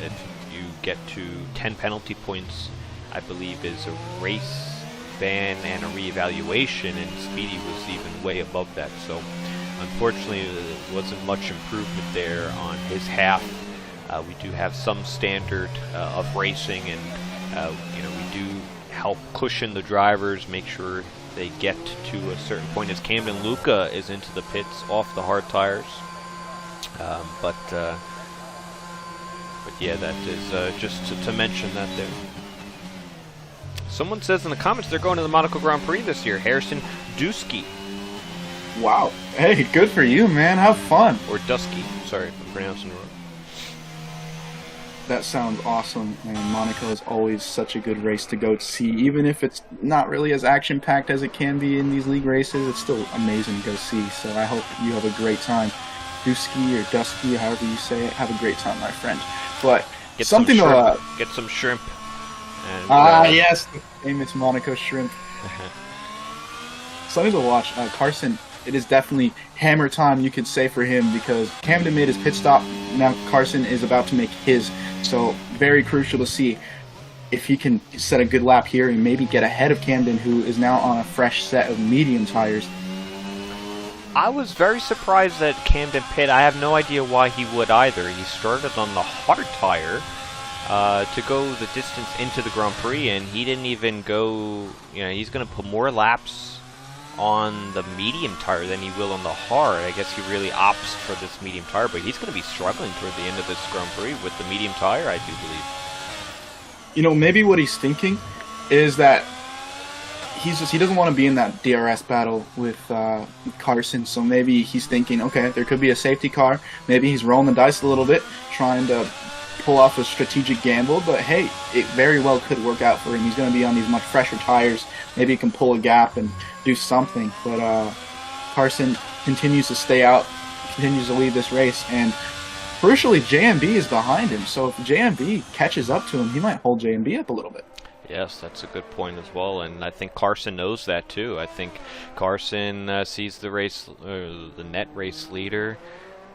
Speaker 1: If you get to 10 penalty points, I believe is a race ban and a reevaluation, and Speedy was even way above that. So unfortunately there wasn't much improvement there on his half. We do have some standard of racing, and we do help cushion the drivers, make sure they get to a certain point. As Camden Luca is into the pits off the hard tires, but Yeah, that is just to mention that there. Someone says in the comments they're going to the Monaco Grand Prix this year. Harrison Dusky.
Speaker 2: Wow. Hey, good for you, man. Have fun.
Speaker 1: Or Dusky. Sorry if I'm pronouncing it wrong.
Speaker 2: That sounds awesome, and Monaco is always such a good race to go see. Even if it's not really as action-packed as it can be in these league races, it's still amazing to go see. So I hope you have a great time. Dusky or Dusky, however you say it, have a great time, my friend. But
Speaker 1: get
Speaker 2: something
Speaker 1: some shrimp.
Speaker 2: to...
Speaker 1: Get some shrimp. And,
Speaker 2: yes, the famous Monaco shrimp. Something to watch. Carson, it is definitely hammer time, you could say, for him, because Camden made his pit stop. Now Carson is about to make his. So very crucial to see if he can set a good lap here and maybe get ahead of Camden, who is now on a fresh set of medium tires.
Speaker 1: I was very surprised that Camden pit. I have no idea why he would either. He started on the hard tire to go the distance into the Grand Prix, and he didn't even go. You know, he's going to put more laps on the medium tire than he will on the hard. I guess he really opts for this medium tire, but he's going to be struggling toward the end of this Grand Prix with the medium tire, I do believe.
Speaker 2: You know, maybe what he's thinking is that he doesn't want to be in that DRS battle with Carson, so maybe he's thinking, okay, there could be a safety car. Maybe he's rolling the dice a little bit, trying to pull off a strategic gamble, but hey, it very well could work out for him. He's going to be on these much fresher tires. Maybe he can pull a gap and do something, but Carson continues to stay out, continues to lead this race, and crucially, JMB is behind him, so if JMB catches up to him, he might hold JMB up a little bit.
Speaker 1: Yes, that's a good point as well, and I think Carson knows that too. I think Carson sees the race, the net race leader,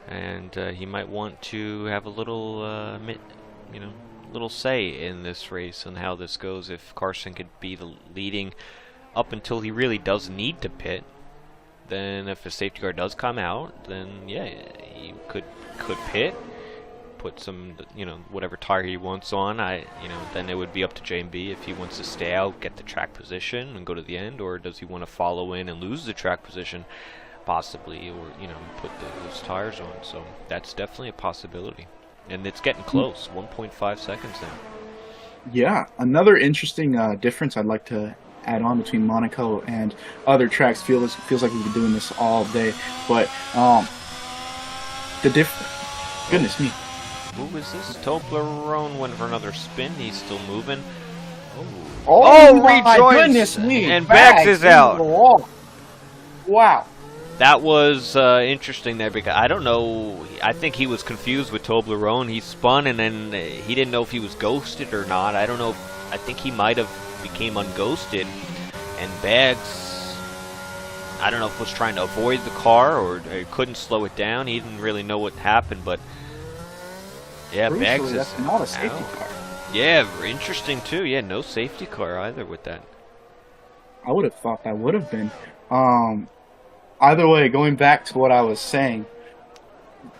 Speaker 1: and he might want to have a little, little say in this race and how this goes. If Carson could be the leading up until he really does need to pit, then if a safety car does come out, then yeah, he could pit, put some, whatever tire he wants on. Then it would be up to JMB if he wants to stay out, get the track position, and go to the end, or does he want to follow in and lose the track position, possibly, or put those tires on. So that's definitely a possibility, and it's getting close. 1.5 seconds now.
Speaker 2: Yeah, another interesting difference I'd like to add on between Monaco and other tracks. Feels like we've been doing this all day, but goodness me.
Speaker 1: Who is this? Toblerone went for another spin. He's still moving.
Speaker 2: Oh my
Speaker 1: rejoins,
Speaker 2: goodness me!
Speaker 1: And Bags is out.
Speaker 2: Wow.
Speaker 1: That was interesting there, because I don't know. I think he was confused with Toblerone. He spun, and then he didn't know if he was ghosted or not. I don't know. I think he might have became unghosted, and Bags, I don't know if was trying to avoid the car or couldn't slow it down. He didn't really know what happened, but yeah,
Speaker 2: Crucially,
Speaker 1: Bags
Speaker 2: that's
Speaker 1: is
Speaker 2: not a safety
Speaker 1: out.
Speaker 2: car.
Speaker 1: Yeah, interesting too. Yeah, no safety car either with that.
Speaker 2: I would have thought that would have been. Either way, going back to what I was saying,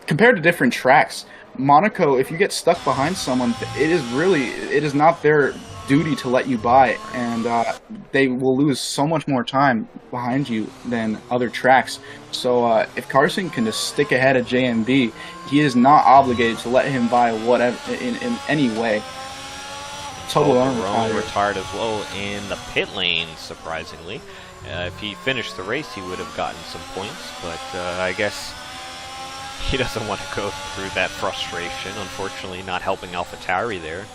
Speaker 2: compared to different tracks, Monaco, if you get stuck behind someone, it is not their duty to let you by, and they will lose so much more time behind you than other tracks. So if Carson can just stick ahead of JMB, he is not obligated to let him by whatever in any way.
Speaker 1: Toblerone retired as well in the pit lane, surprisingly. If he finished the race, he would have gotten some points, but I guess he doesn't want to go through that frustration. Unfortunately, not helping AlphaTauri there.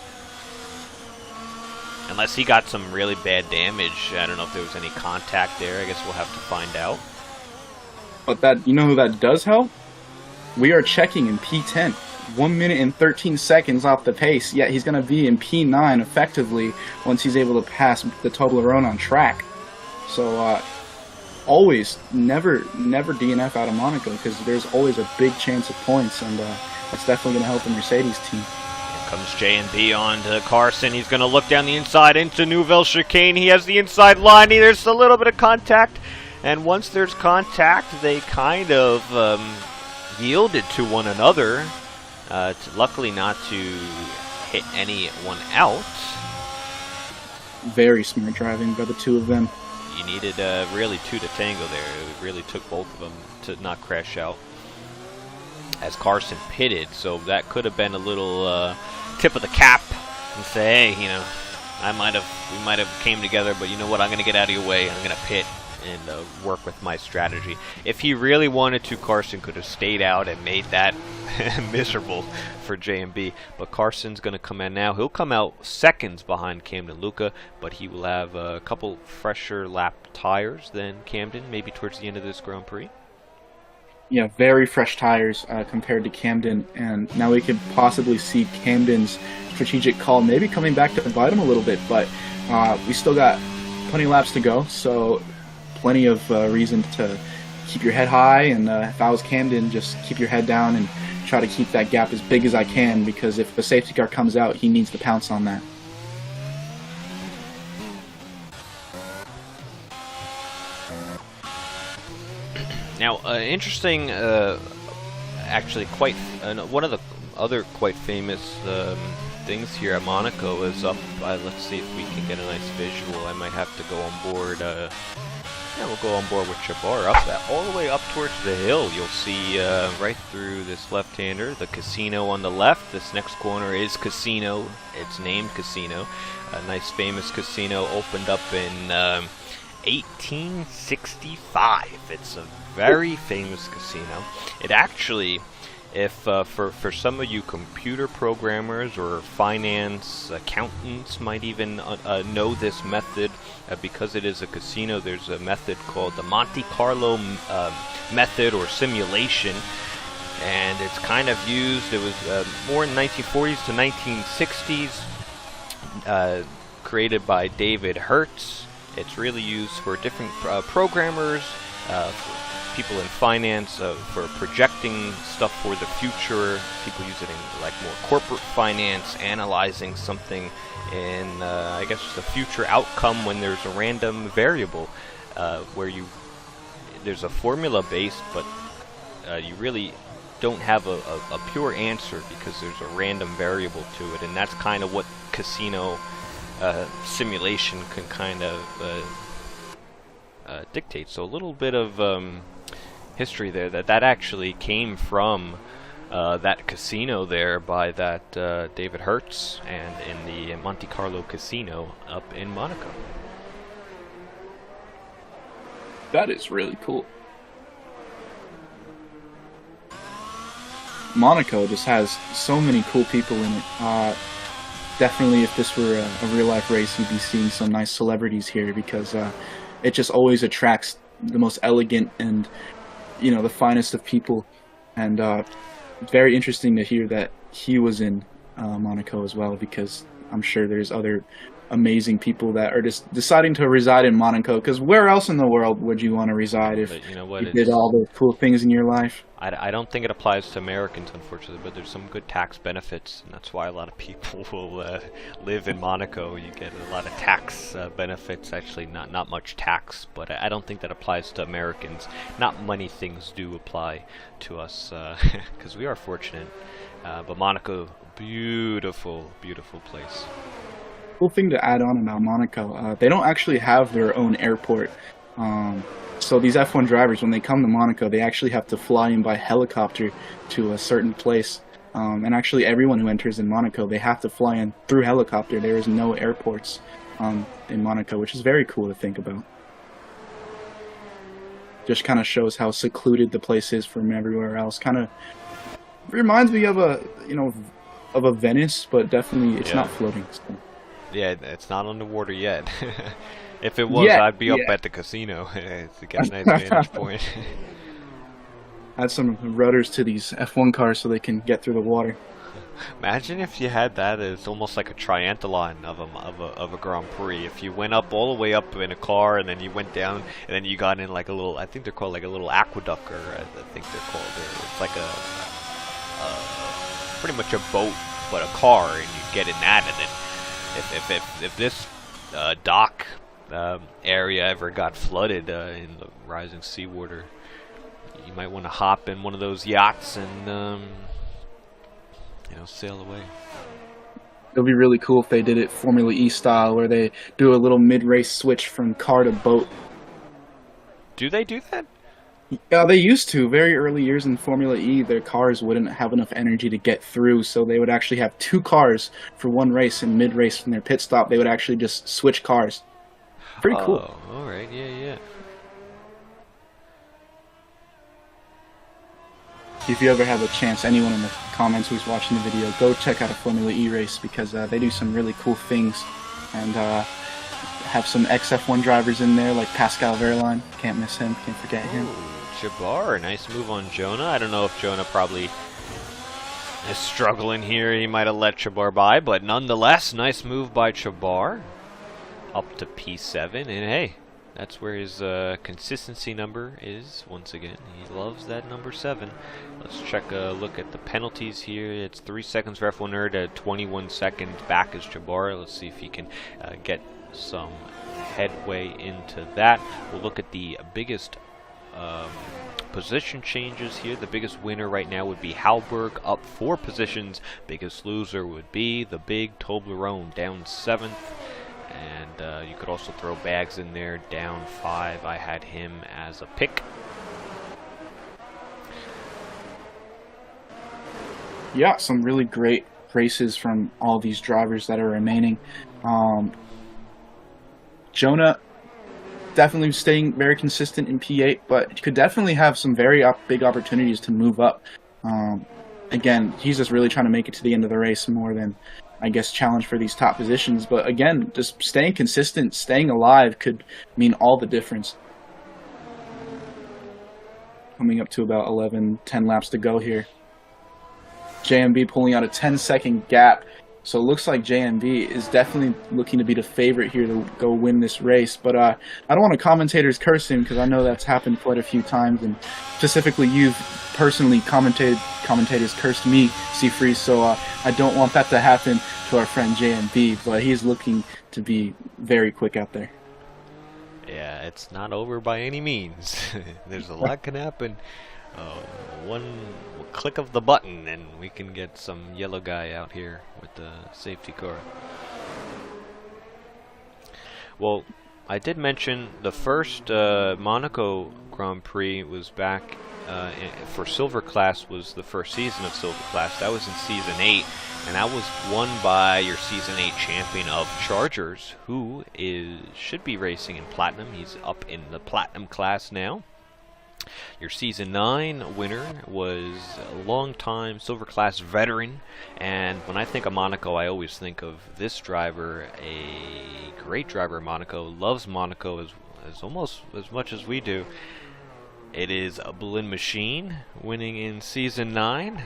Speaker 1: Unless he got some really bad damage. I don't know if there was any contact there. I guess we'll have to find out.
Speaker 2: But that, you know who that does help? We are checking in P10. 1 minute and 13 seconds off the pace, yet he's going to be in P9 effectively once he's able to pass the Toblerone on track. So always, never DNF out of Monaco, because there's always a big chance of points, and that's definitely going to help the Mercedes team.
Speaker 1: Here comes JMB on to Carson. He's going to look down the inside into Nouvelle Chicane. He has the inside line. There's a little bit of contact, and once there's contact, they kind of yielded to one another. Luckily not to hit anyone out.
Speaker 2: Very smart driving by the two of them.
Speaker 1: You needed really two to tango there. It really took both of them to not crash out. As Carson pitted, so that could have been a little tip of the cap and say, hey, we might have came together, but you know what? I'm going to get out of your way. I'm going to pit and work with my strategy. If he really wanted to, Carson could have stayed out and made that miserable for J&B. But Carson's going to come in now. He'll come out seconds behind Camden Luca, but he will have a couple fresher lap tires than Camden, maybe towards the end of this Grand Prix.
Speaker 2: Yeah, very fresh tires compared to Camden, and now we could possibly see Camden's strategic call maybe coming back to bite him a little bit, but we still got plenty of laps to go, so plenty of reason to keep your head high, and if I was Camden, just keep your head down and try to keep that gap as big as I can, because if the safety car comes out, he needs to pounce on that.
Speaker 1: Now, interesting, actually quite, one of the other quite famous things here at Monaco is up, let's see if we can get a nice visual. I might have to go on board, yeah, we'll go on board with Chabar all the way up towards the hill. You'll see right through this left-hander, the casino on the left. This next corner is Casino. It's named Casino. A nice famous casino opened up in 1865. It's a very famous casino. It actually, if for some of you computer programmers or finance accountants might even know this method, because it is a casino, there's a method called the Monte Carlo method or simulation, and it's kind of used, it was more in 1940s to 1960s, created by David Hertz. It's really used for different programmers, people in finance, for projecting stuff for the future. People use it in like more corporate finance, analyzing something in, I guess, the future outcome when there's a random variable, where there's a formula based, but you really don't have a pure answer because there's a random variable to it, and that's kind of what casino simulation can kind of dictate. So a little bit of history there, that actually came from that casino there by that David Hertz, and in the Monte Carlo casino up in Monaco.
Speaker 2: That is really cool. Monaco just has so many cool people in it. Definitely, if this were a real-life race, you'd be seeing some nice celebrities here, because it just always attracts the most elegant and, the finest of people. And very interesting to hear that he was in Monaco as well, because I'm sure there's other amazing people that are just deciding to reside in Monaco, because where else in the world would you want to reside if you did all those cool things in your life?
Speaker 1: I don't think it applies to Americans, unfortunately, but there's some good tax benefits, and that's why a lot of people will live in Monaco. You get a lot of tax benefits, actually not much tax, but I don't think that applies to Americans. Not many things do apply to us, because we are fortunate. But Monaco, beautiful, beautiful place.
Speaker 2: Cool thing to add on about Monaco, they don't actually have their own airport. So these F1 drivers, when they come to Monaco, they actually have to fly in by helicopter to a certain place. And actually everyone who enters in Monaco, they have to fly in through helicopter. There is no airports in Monaco, which is very cool to think about. Just kind of shows how secluded the place is from everywhere else. Kind of reminds me of a Venice, but definitely it's not floating. So.
Speaker 1: Yeah, it's not underwater yet. If it was, I'd be up at the casino to get a nice vantage point.
Speaker 2: Add some rudders to these F1 cars so they can get through the water.
Speaker 1: Imagine if you had that as almost like a triathlon of a Grand Prix. If you went up all the way up in a car, and then you went down, and then you got in like a little, I think they're called like a little aqueduct, or I think they're called. It's like a pretty much a boat, but a car, and you get in that, and then if this dock area ever got flooded in the rising seawater, you might want to hop in one of those yachts and sail away.
Speaker 2: It'll be really cool if they did it Formula E style, where they do a little mid-race switch from car to boat.
Speaker 1: Do they do that?
Speaker 2: Yeah, they used to. Very early years in Formula E, their cars wouldn't have enough energy to get through, so they would actually have two cars for one race, and mid-race from their pit stop, they would actually just switch cars. Pretty cool.
Speaker 1: Oh, all right, yeah, yeah.
Speaker 2: If you ever have a chance, anyone in the comments who's watching the video, go check out a Formula E race because they do some really cool things, and have some XF1 drivers in there like Pascal Verlaine. Can't miss him. Can't forget him.
Speaker 1: Jabbar, nice move on Jonah. I don't know if Jonah probably is struggling here. He might have let Jabbar by, but nonetheless, nice move by Jabbar. Up to P7, and hey, that's where his consistency number is. Once again, he loves that number 7. Let's check a look at the penalties here. It's 3 seconds for F1 to 21 seconds back as Jabbar. Let's see if he can get some headway into that. We'll look at the biggest position changes here. The biggest winner right now would be Halberg, up 4 positions. Biggest loser would be the big Toblerone, down 7th. And you could also throw Bags in there, down 5. I had him as a pick.
Speaker 2: Yeah, some really great races from all these drivers that are remaining. Jonah definitely staying very consistent in P8, but could definitely have some very big opportunities to move up. Again, he's just really trying to make it to the end of the race more than, I guess, challenge for these top positions. But again, just staying consistent, staying alive could mean all the difference. Coming up to about 10 laps to go here. JMB pulling out a 10-second gap. So it looks like JMB is definitely looking to be the favorite here to go win this race. But I don't want to commentators curse him because I know that's happened quite a few times. And specifically, you've personally commentators cursed me, Seafreeze. So I don't want that to happen to our friend JMB. But he's looking to be very quick out there.
Speaker 1: Yeah, it's not over by any means. There's a lot can happen. One click of the button and we can get some yellow guy out here with the safety car. Well, I did mention the first Monaco Grand Prix was back for Silver Class, was the first season of Silver Class. That was in Season 8, and that was won by your Season 8 champion of Chargers, who should be racing in Platinum. He's up in the Platinum class now. Your Season 9 winner was a long-time Silver Class veteran, and when I think of Monaco, I always think of this driver, a great driver in Monaco, loves Monaco as almost as much as we do. It is a Blin Machine winning in Season 9.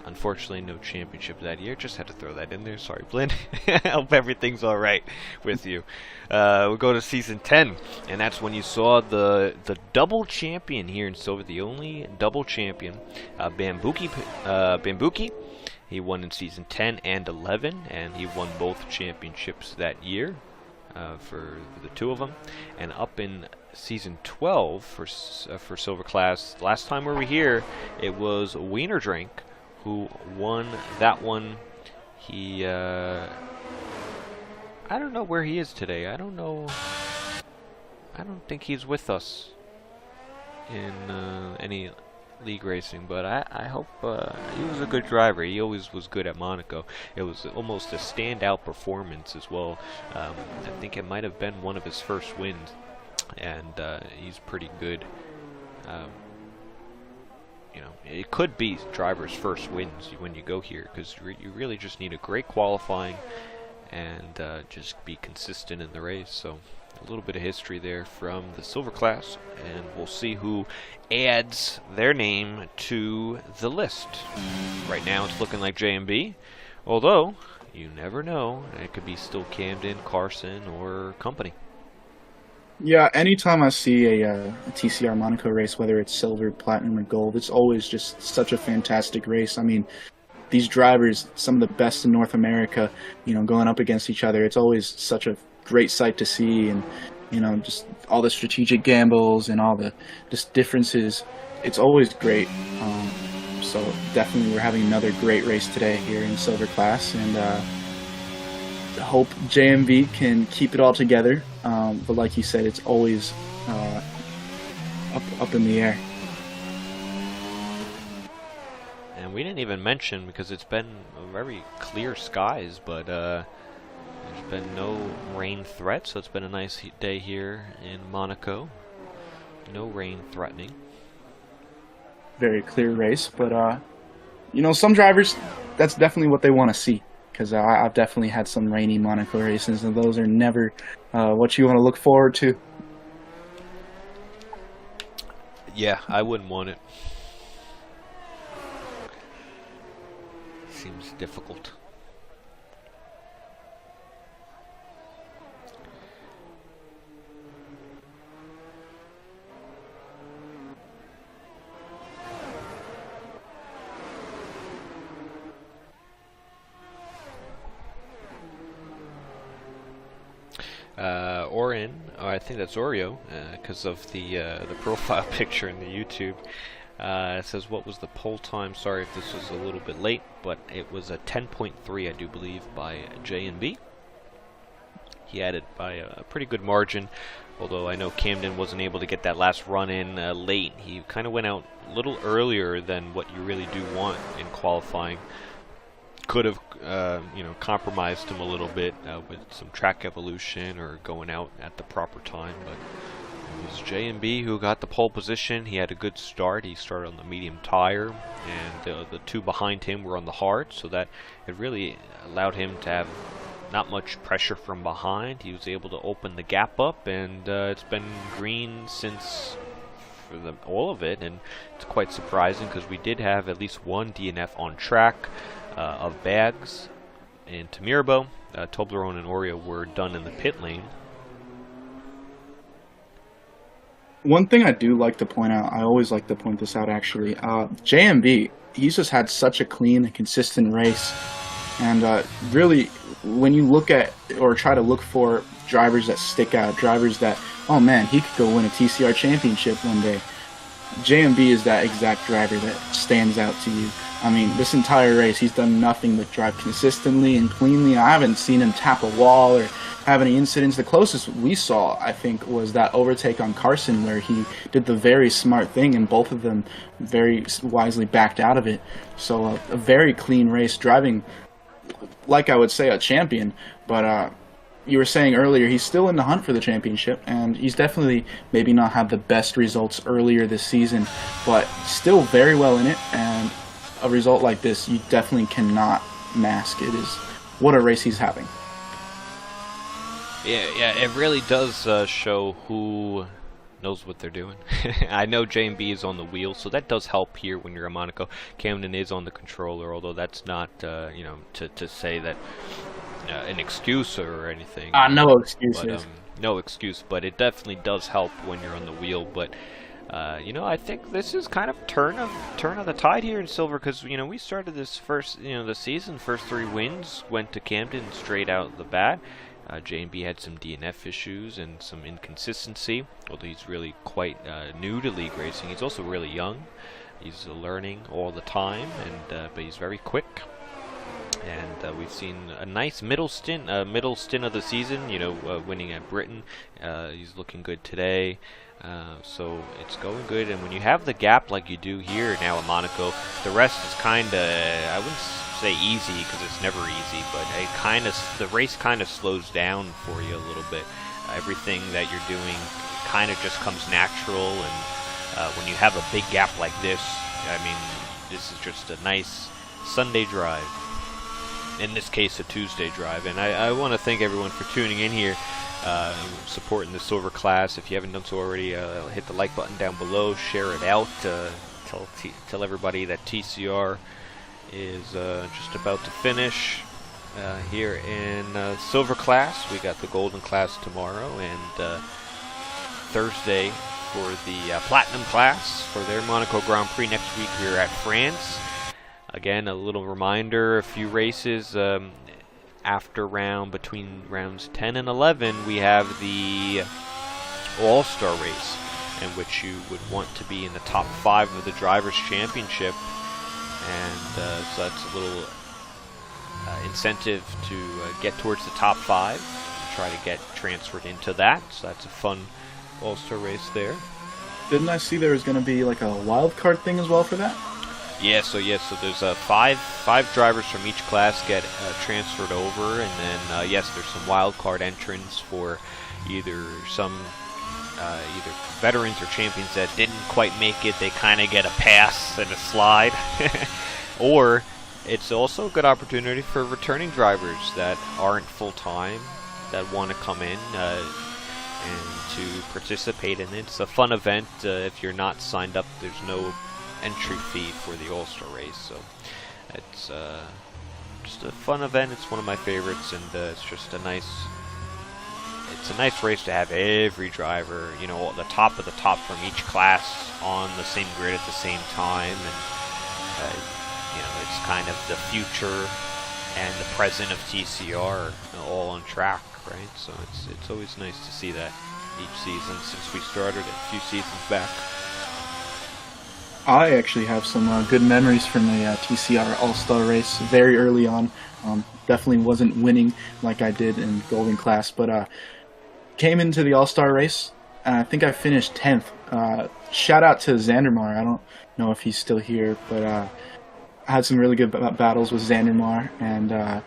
Speaker 1: Unfortunately, no championship that year. Just had to throw that in there. Sorry, Blin. I hope everything's all right with you. We'll go to Season 10, and that's when you saw the double champion here in Silver, the only double champion, Bambuki. He won in Season 10 and 11, and he won both championships that year for the two of them. And up in Season 12 for Silver Class, last time we were here, it was Wiener Drink who won that one. He, I don't know where he is today. I don't think he's with us in any league racing, but I hope he was a good driver. He always was good at Monaco. It was almost a standout performance as well. I think it might have been one of his first wins, and he's pretty good. You know, it could be drivers' first wins when you go here, because you really just need a great qualifying and just be consistent in the race. So a little bit of history there from the Silver Class, and we'll see who adds their name to the list. Right now it's looking like JMB, although you never know. It could be still Camden, Carson, or company.
Speaker 2: Yeah, anytime I see a TCR Monaco race, whether it's silver, platinum, or gold, it's always just such a fantastic race. I mean, these drivers, some of the best in North America, you know, going up against each other, it's always such a great sight to see. And, you know, just all the strategic gambles and all the just differences, it's always great. So definitely we're having another great race today here in Silver Class, and hope JMV can keep it all together, but like you said, it's always up in the air.
Speaker 1: And we didn't even mention, because it's been very clear skies, but there's been no rain threat, so it's been a nice day here in Monaco. No rain threatening.
Speaker 2: Very clear race, but you know, some drivers, that's definitely what they want to see. Because I've definitely had some rainy Monaco races, and those are never what you want to look forward to.
Speaker 1: Yeah, I wouldn't want it. Seems difficult. I think that's Oreo, because of the profile picture in the YouTube. It says, what was the pole time? Sorry if this was a little bit late, but it was a 10.3, I do believe, by J&B. He had it by a pretty good margin, although I know Camden wasn't able to get that last run in late. He kind of went out a little earlier than what you really do want in qualifying. Could have, compromised him a little bit with some track evolution or going out at the proper time, but it was J&B who got the pole position. He had a good start. He started on the medium tire, and the two behind him were on the hard, so that it really allowed him to have not much pressure from behind. He was able to open the gap up, and it's been green since for all of it, and it's quite surprising because we did have at least one DNF on track of Bags and Tamirabo. Toblerone and Oreo were done in the pit lane.
Speaker 2: One thing I do like to point out, I always like to point this out actually, JMB, he's just had such a clean and consistent race. And really, when you look at or try to look for drivers that stick out, drivers that, oh man, he could go win a TCR championship one day, JMB is that exact driver that stands out to you. I mean, this entire race, he's done nothing but drive consistently and cleanly. I haven't seen him tap a wall or have any incidents. The closest we saw, I think, was that overtake on Carson where he did the very smart thing and both of them very wisely backed out of it. So a very clean race, driving, like I would say, a champion. But you were saying earlier, he's still in the hunt for the championship, and he's definitely maybe not had the best results earlier this season, but still very well in it. And a result like this, you definitely cannot mask. It is what a race he's having.
Speaker 1: Yeah, it really does show who knows what they're doing. I know J&B is on the wheel, so that does help here when you're in Monaco. Camden is on the controller, although that's not, to say that an excuse or anything.
Speaker 2: No excuses.
Speaker 1: But, no excuse, but it definitely does help when you're on the wheel. But I think this is kind of turn of the tide here in Silver, because we started this the season, first 3 wins went to Camden straight out the bat. J&B had some DNF issues and some inconsistency, although he's really quite new to league racing. He's also really young. He's learning all the time, but he's very quick. And we've seen a nice middle stint of the season, winning at Britain. He's looking good today. So it's going good, and when you have the gap like you do here now in Monaco, the rest is kind of, I wouldn't say easy because it's never easy, but the race kind of slows down for you a little bit. Everything that you're doing kind of just comes natural, and when you have a big gap like this, I mean, this is just a nice Sunday drive. In this case, a Tuesday drive, and I want to thank everyone for tuning in here. Supporting the Silver class. If you haven't done so already, hit the like button down below, share it out, tell everybody that TCR is just about to finish here in Silver class. We got the Golden class tomorrow, and Thursday for the Platinum class for their Monaco Grand Prix. Next week we're at France. Again, a little reminder, a few races between rounds 10 and 11, we have the All-Star race, in which you would want to be in the top 5 of the Drivers' Championship, and so that's a little incentive to get towards the top 5, to try to get transferred into that, so that's a fun All-Star race there.
Speaker 2: Didn't I see there was going to be like a wild card thing as well for that?
Speaker 1: So there's five drivers from each class get transferred over, and then yes, there's some wild card entrants for either veterans or champions that didn't quite make it. They kind of get a pass and a slide, or it's also a good opportunity for returning drivers that aren't full time that want to come in and to participate in it. It's a fun event. If you're not signed up, there's no entry fee for the All-Star race, so it's just a fun event. It's one of my favorites, and it's just a nice race to have every driver, you know, the top of the top from each class on the same grid at the same time, and you know, it's kind of the future and the present of TCR all on track, right? So it's always nice to see that each season since we started a few seasons back.
Speaker 2: I actually have some good memories from the TCR All-Star race very early on. Definitely wasn't winning like I did in Golden class, but came into the All-Star race, and I think I finished 10th. Shout out to Xandermar. I don't know if he's still here, but I had some really good battles with Xandermar, and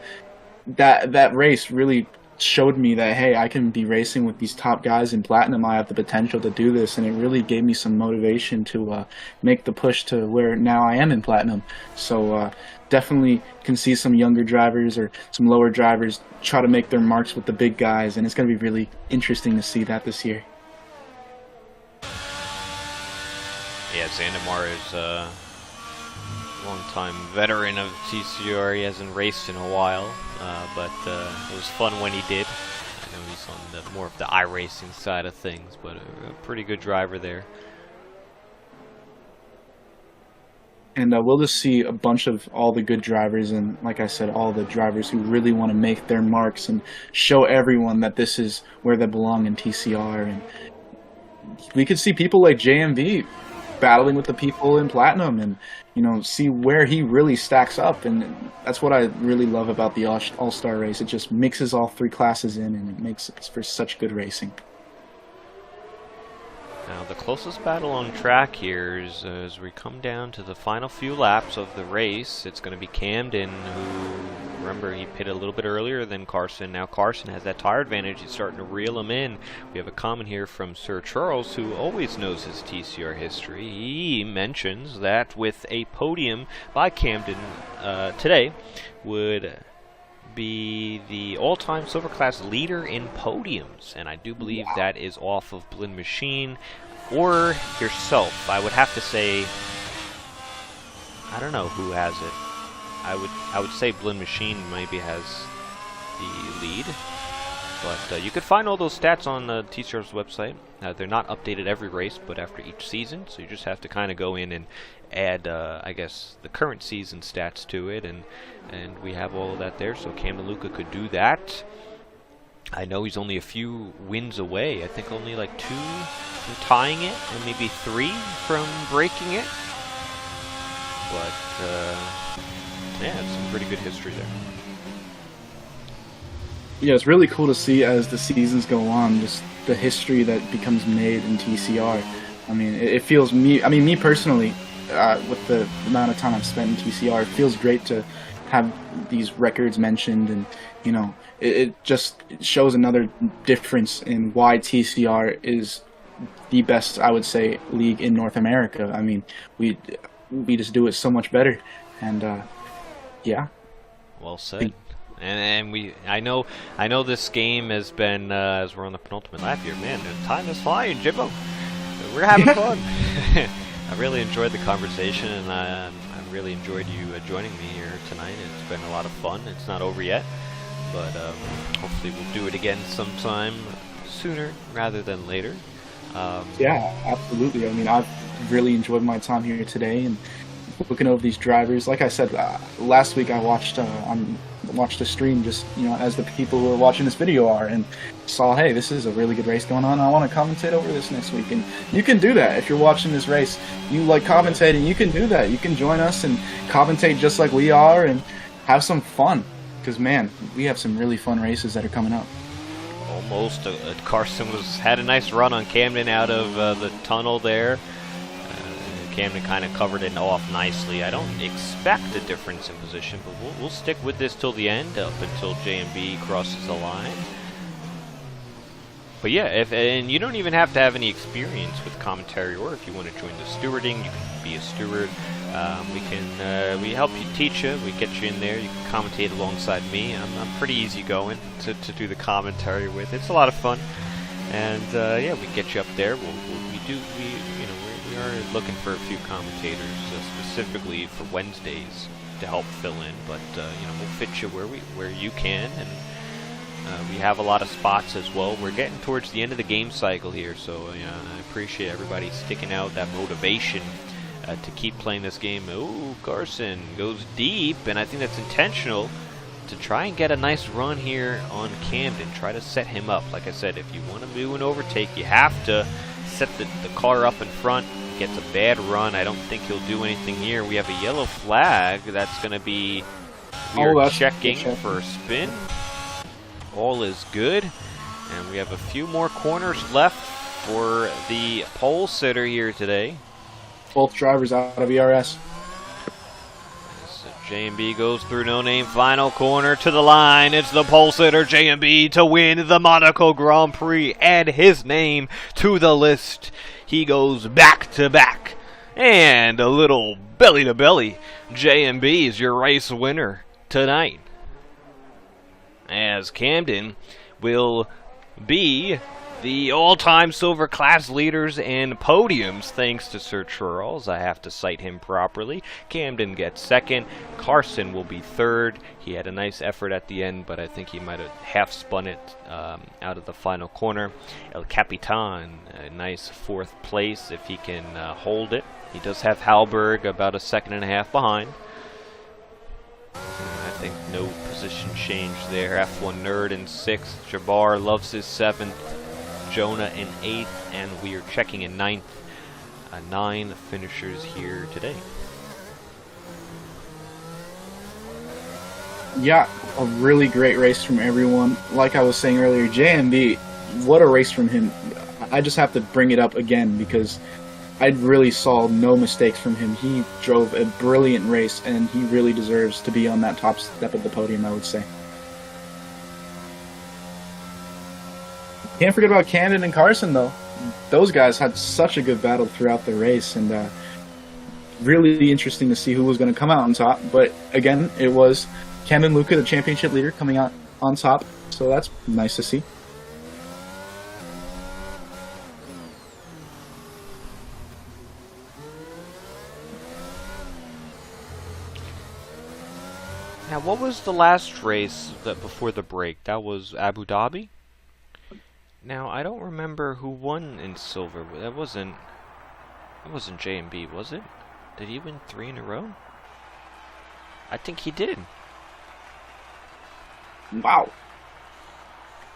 Speaker 2: that race really showed me that, hey, I can be racing with these top guys in Platinum. I have the potential to do this, and it really gave me some motivation to make the push to where now I am in Platinum. So definitely can see some younger drivers or some lower drivers try to make their marks with the big guys, and it's going to be really interesting to see that this year.
Speaker 1: Yeah, Xandemar is a long-time veteran of TCR. He hasn't raced in a while, but it was fun when he did. I know he's on the more of the iRacing side of things, but a pretty good driver there.
Speaker 2: And we'll just see a bunch of all the good drivers, and like I said, all the drivers who really want to make their marks and show everyone that this is where they belong in TCR. And we could see people like JMV battling with the people in Platinum, and you know, see where he really stacks up. And that's what I really love about the All-Star race. It just mixes all three classes in, and it makes it for such good racing.
Speaker 1: Now the closest battle on track here is as we come down to the final few laps of the race. It's going to be Camden, who, remember, he pitted a little bit earlier than Carson. Now Carson has that tire advantage. He's starting to reel him in. We have a comment here from Sir Charles, who always knows his TCR history. He mentions that with a podium by Camden today would be the all-time silver class leader in podiums, and I do believe that is off of Blinn Machine or yourself. I would have to say, I don't know who has it. I would say Blinn Machine maybe has the lead, but you could find all those stats on the TCR's website. They're not updated every race, but after each season, so you just have to kind of go in and add, I guess, the current season stats to it, and we have all of that there, so Cam DeLuca could do that. I know he's only a few wins away. I think only like 2 from tying it, and maybe 3 from breaking it. But, yeah, it's some pretty good history there.
Speaker 2: Yeah, it's really cool to see as the seasons go on, just the history that becomes made in TCR. I mean, it feels me personally, with the amount of time I've spent in TCR, it feels great to have these records mentioned, and you know, it just shows another difference in why TCR is the best, I would say, league in North America. I mean, we just do it so much better, and yeah. Well said.
Speaker 1: And I know this game has been, as we're on the penultimate lap here, man, the time is flying, Jimbo. We're having fun. I really enjoyed the conversation, and I really enjoyed you joining me here tonight. It's been a lot of fun. It's not over yet, but hopefully we'll do it again sometime sooner rather than later.
Speaker 2: Yeah, absolutely. I mean, I've really enjoyed my time here today, and looking over these drivers. Like I said, last week I watched the stream, just, you know, as the people who are watching this video are, and saw, hey, this is a really good race going on. I want to commentate over this next week. And you can do that if you're watching this race. You like commentating, you can do that. You can join us and commentate just like we are and have some fun. Because, man, we have some really fun races that are coming up.
Speaker 1: Almost. Carson had a nice run on Camden out of the tunnel there. Camden kind of covered it off nicely. I don't expect a difference in position, but we'll stick with this till the end, up until J&B crosses the line. But yeah, and you don't even have to have any experience with commentary, or if you want to join the stewarding, you can be a steward. We help you, teach you, we get you in there, you can commentate alongside me. I'm pretty easygoing to do the commentary with. It's a lot of fun, and yeah, we get you up there. We are looking for a few commentators specifically for Wednesdays to help fill in, but we'll fit you where you can, and we have a lot of spots as well. We're getting towards the end of the game cycle here, so I appreciate everybody sticking out, that motivation to keep playing this game. Ooh, Carson goes deep, and I think that's intentional to try and get a nice run here on Camden. Try to set him up. Like I said, if you want to do an overtake, you have to set the car up in front. Gets a bad run. I don't think he'll do anything here. We have a yellow flag. That's going to be... We're checking for a spin. All is good. And we have a few more corners left for the pole sitter here today.
Speaker 2: Both drivers out of ERS.
Speaker 1: So J&B goes through no name, final corner to the line. It's the pole sitter J&B to win the Monaco Grand Prix. Add his name to the list. He goes back to back. And a little belly to belly. J&B is your race winner tonight, as Camden will be the all-time silver class leaders and podiums thanks to Sir Charles. I have to cite him properly. Camden gets second. Carson will be third. He had a nice effort at the end, but I think he might have half spun it out of the final corner. El Capitan, a nice fourth place if he can hold it. He does have Halberg about a second and a half behind. I think no position change there. F1 Nerd in 6th. Jabbar loves his 7th. Jonah in 8th. And we are checking in 9th. 9 finishers here today.
Speaker 2: Yeah, a really great race from everyone. Like I was saying earlier, J&B, what a race from him. I just have to bring it up again because I really saw no mistakes from him. He drove a brilliant race, and he really deserves to be on that top step of the podium, I would say. Can't forget about Camden and Carson, though. Those guys had such a good battle throughout the race, and really interesting to see who was going to come out on top. But again, it was Camden Luca, the championship leader, coming out on top, so that's nice to see.
Speaker 1: Now, what was the last race before the break? That was Abu Dhabi? Now, I don't remember who won in silver. That wasn't J&B, was it? Did he win 3 in a row? I think he did.
Speaker 2: Wow.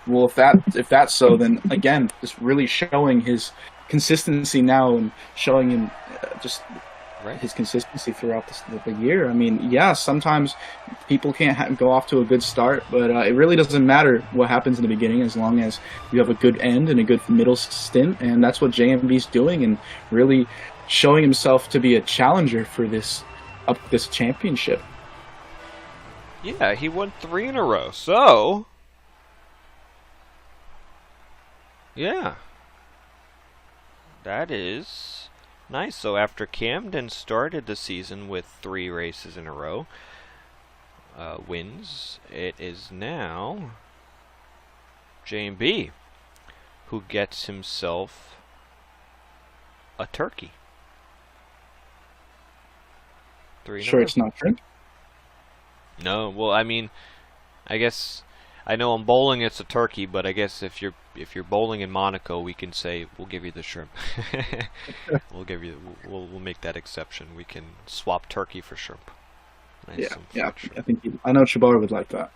Speaker 2: Well, if that's so, then again, just really showing his consistency now and showing him just his consistency throughout the year. I mean, yeah, sometimes people can't go off to a good start, but it really doesn't matter what happens in the beginning as long as you have a good end and a good middle stint, and that's what JMB's doing, and really showing himself to be a challenger for this championship.
Speaker 1: Yeah, he won 3 in a row, so yeah, that is nice. So after Camden started the season with 3 races in a row, wins, it is now J&B who gets himself a turkey. 3 in a row.
Speaker 2: It's not shrimp?
Speaker 1: No, well, I mean, I guess I know on bowling it's a turkey, but I guess if you're bowling in Monaco, we can say we'll give you the shrimp. We'll make that exception. We can swap turkey for shrimp. Nice,
Speaker 2: yeah. I know Shabar would like that.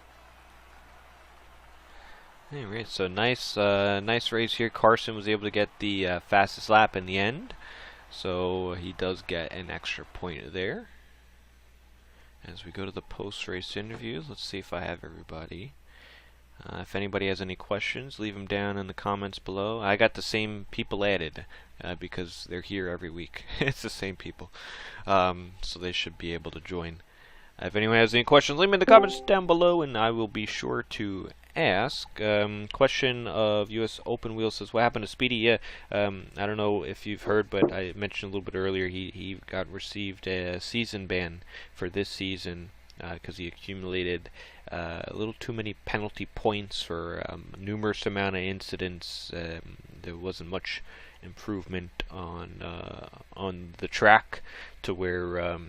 Speaker 1: Anyway, so nice race here. Carson was able to get the fastest lap in the end, so he does get an extra point there. As we go to the post-race interviews, let's see if I have everybody. If anybody has any questions, leave them down in the comments below. I got the same people added because they're here every week. It's the same people. So they should be able to join. If anyone has any questions, leave them in the comments down below, and I will be sure to ask. Question of U.S. Open Wheel says, what happened to Speedy? Yeah, I don't know if you've heard, but I mentioned a little bit earlier, he received a season ban for this season because he accumulated a little too many penalty points for numerous amount of incidents. There wasn't much improvement on the track to where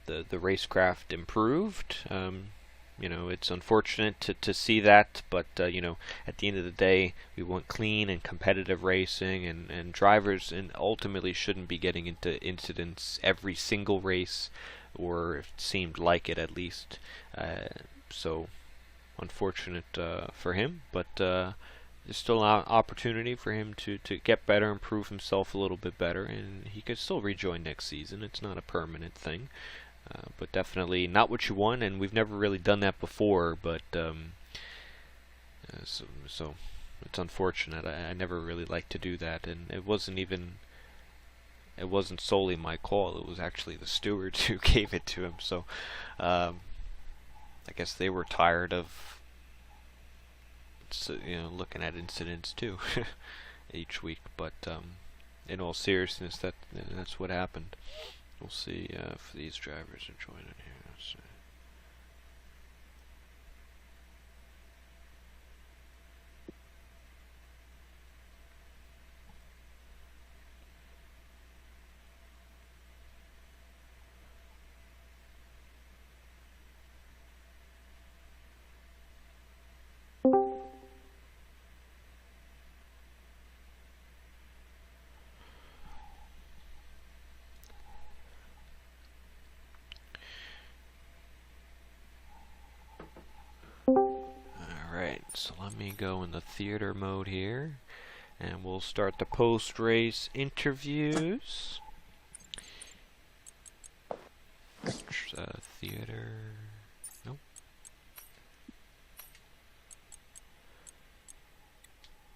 Speaker 1: the racecraft improved. It's unfortunate to see that, but at the end of the day, we want clean and competitive racing, and drivers and ultimately shouldn't be getting into incidents every single race, or it seemed like it at least. So unfortunate for him, but there's still an opportunity for him to get better, improve himself a little bit better, and he could still rejoin next season. It's not a permanent thing. But definitely not what you want, and we've never really done that before, but so it's unfortunate. I never really liked to do that, and it wasn't solely my call. It was actually the stewards who gave it to him, so I guess they were tired of looking at incidents too each week, but in all seriousness, that's what happened. We'll see if these drivers are joining here. Let's see. So let me go in the theater mode here, and we'll start the post-race interviews. Theater. Nope.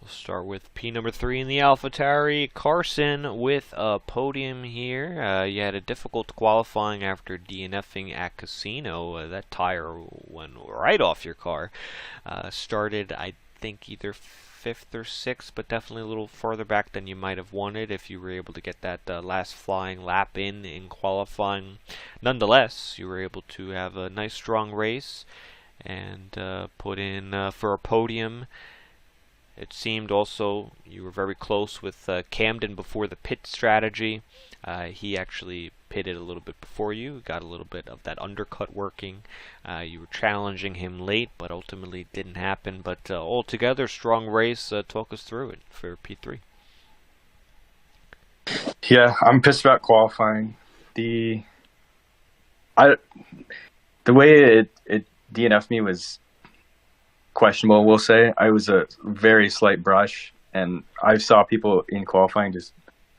Speaker 1: We'll start with P number 3 in the AlphaTauri, Carson with a podium here. You had a difficult qualifying after DNFing at Casino. That tire went right off your car. Started, I think, either 5th or 6th, but definitely a little farther back than you might have wanted if you were able to get that last flying lap in qualifying. Nonetheless, you were able to have a nice strong race and put in for a podium. It seemed also you were very close with Camden before the pit strategy. He actually pitted a little bit before you, got a little bit of that undercut working. You were challenging him late, but ultimately it didn't happen. But altogether, strong race. Talk us through it for P3.
Speaker 3: Yeah, I'm pissed about qualifying. The way it DNF'd me was questionable, we'll say. I was a very slight brush, and I saw people in qualifying just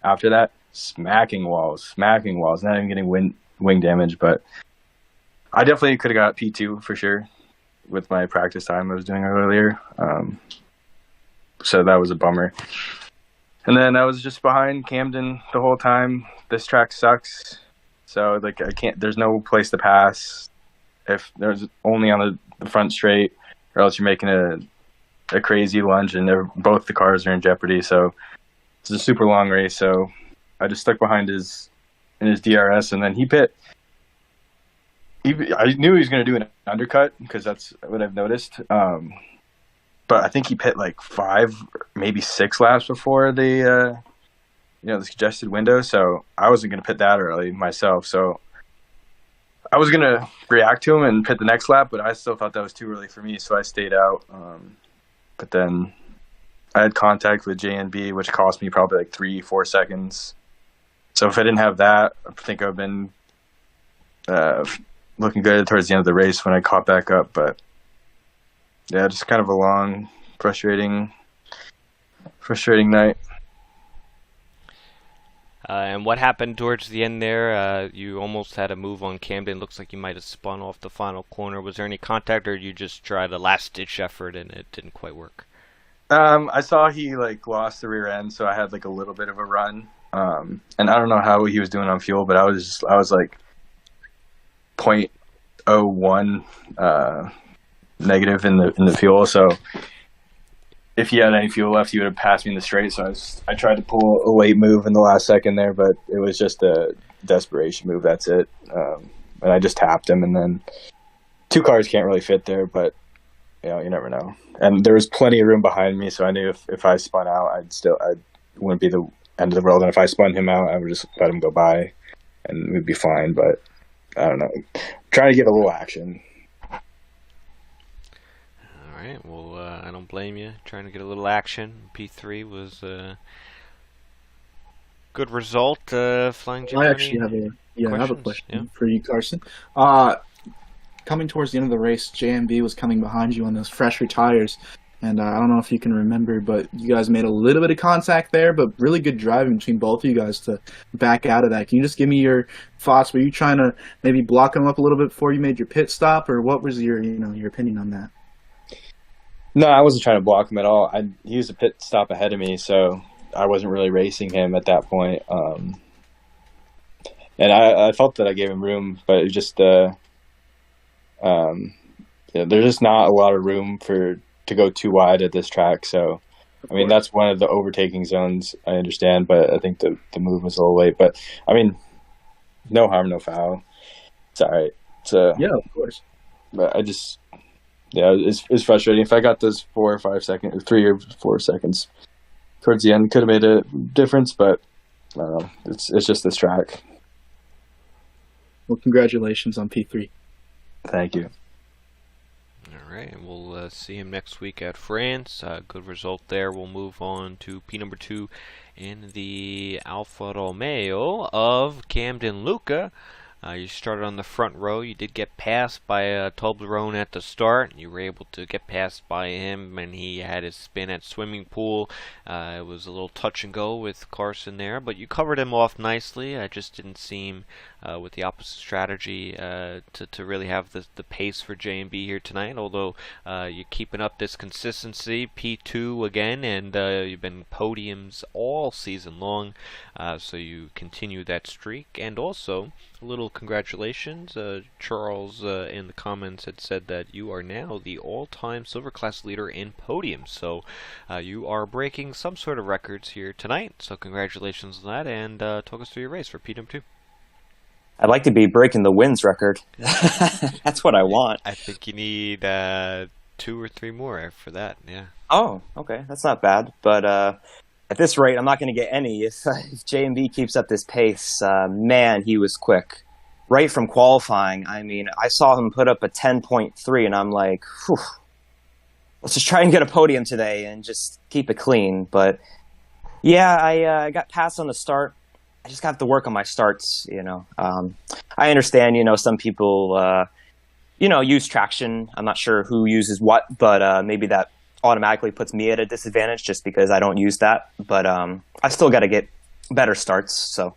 Speaker 3: after that smacking walls, not even getting wing damage, but I definitely could have got P2 for sure with my practice time I was doing earlier. So that was a bummer. And then I was just behind Camden the whole time. This track sucks, so there's no place to pass if there's only on the front straight, or else you're making a crazy lunge, and both the cars are in jeopardy. So it's a super long race. So I just stuck behind his DRS, and then he pit. I knew he was going to do an undercut because that's what I've noticed. But I think he pit like 5, maybe 6 laps before the congested window. So I wasn't going to pit that early myself. So I was going to react to him and pit the next lap, but I still thought that was too early for me, so I stayed out. But then I had contact with JNB, which cost me probably like 3-4 seconds. So if I didn't have that, I think I would have been looking good towards the end of the race when I caught back up. But yeah, just kind of a long, frustrating night.
Speaker 1: And what happened towards the end there? You almost had a move on Camden. Looks like you might have spun off the final corner. Was there any contact, or you just tried a last-ditch effort and it didn't quite work?
Speaker 3: I saw he like lost the rear end, so I had like a little bit of a run. And I don't know how he was doing on fuel, but I was like 0.01 negative in the fuel. So if he had any fuel left, he would have passed me in the straight. So I tried to pull a late move in the last second there, but it was just a desperation move. That's it. And I just tapped him, and then two cars can't really fit there, but you never know. And there was plenty of room behind me, so I knew if I spun out, I wouldn't be the end of the world. And if I spun him out, I would just let him go by, and we'd be fine. But I don't know, trying to get a little action.
Speaker 1: All right. Well, I don't blame you. Trying to get a little action. P3 was a good result. Flying Jim.
Speaker 2: I actually have I have a question for you, Carson. Coming towards the end of the race, JMB was coming behind you on those fresher tires, and I don't know if you can remember, but you guys made a little bit of contact there, but really good driving between both of you guys to back out of that. Can you just give me your thoughts? Were you trying to maybe block them up a little bit before you made your pit stop, or what was your opinion on that?
Speaker 3: No, I wasn't trying to block him at all. He was a pit stop ahead of me, so I wasn't really racing him at that point. And I felt that I gave him room, but it just there's just not a lot of room to go too wide at this track. So, I mean, that's one of the overtaking zones, I understand, but I think the move was a little late. But, I mean, no harm, no foul. It's all right.
Speaker 2: Yeah, of course.
Speaker 3: But I just, it's frustrating. If I got those 4 or 5 seconds, 3 or 4 seconds towards the end, could have made a difference, but I don't know. It's just this track.
Speaker 2: Well, congratulations on P3.
Speaker 3: Thank you.
Speaker 1: All right, and we'll see him next week at France. Good result there. We'll move on to P number 2 in the Alfa Romeo of Camden Luca. You started on the front row. You did get passed by Toblerone at the start. You were able to get passed by him, and he had his spin at swimming pool. It was a little touch and go with Carson there, but you covered him off nicely. I just didn't seem, with the opposite strategy, to really have the pace for J&B here tonight. Although you're keeping up this consistency, P2 again, and you've been podiums all season long. So you continue that streak, and also a little congratulations. Charles in the comments had said that you are now the all-time silver class leader in podiums. So you are breaking some sort of records here tonight. So congratulations on that, and talk us through your race for P2.
Speaker 4: I'd like to be breaking the wins record. That's what I want.
Speaker 1: I think you need 2 or 3 more for that. Yeah.
Speaker 4: Oh, okay, that's not bad. But at this rate, I'm not going to get any if J&B keeps up this pace. Man, he was quick. Right from qualifying, I mean, I saw him put up a 10.3, and I'm like, whew, let's just try and get a podium today and just keep it clean. But yeah, I got passed on the start. I just got to work on my starts, I understand, some people, use traction. I'm not sure who uses what, but maybe that automatically puts me at a disadvantage just because I don't use that. But I still got to get better starts. So,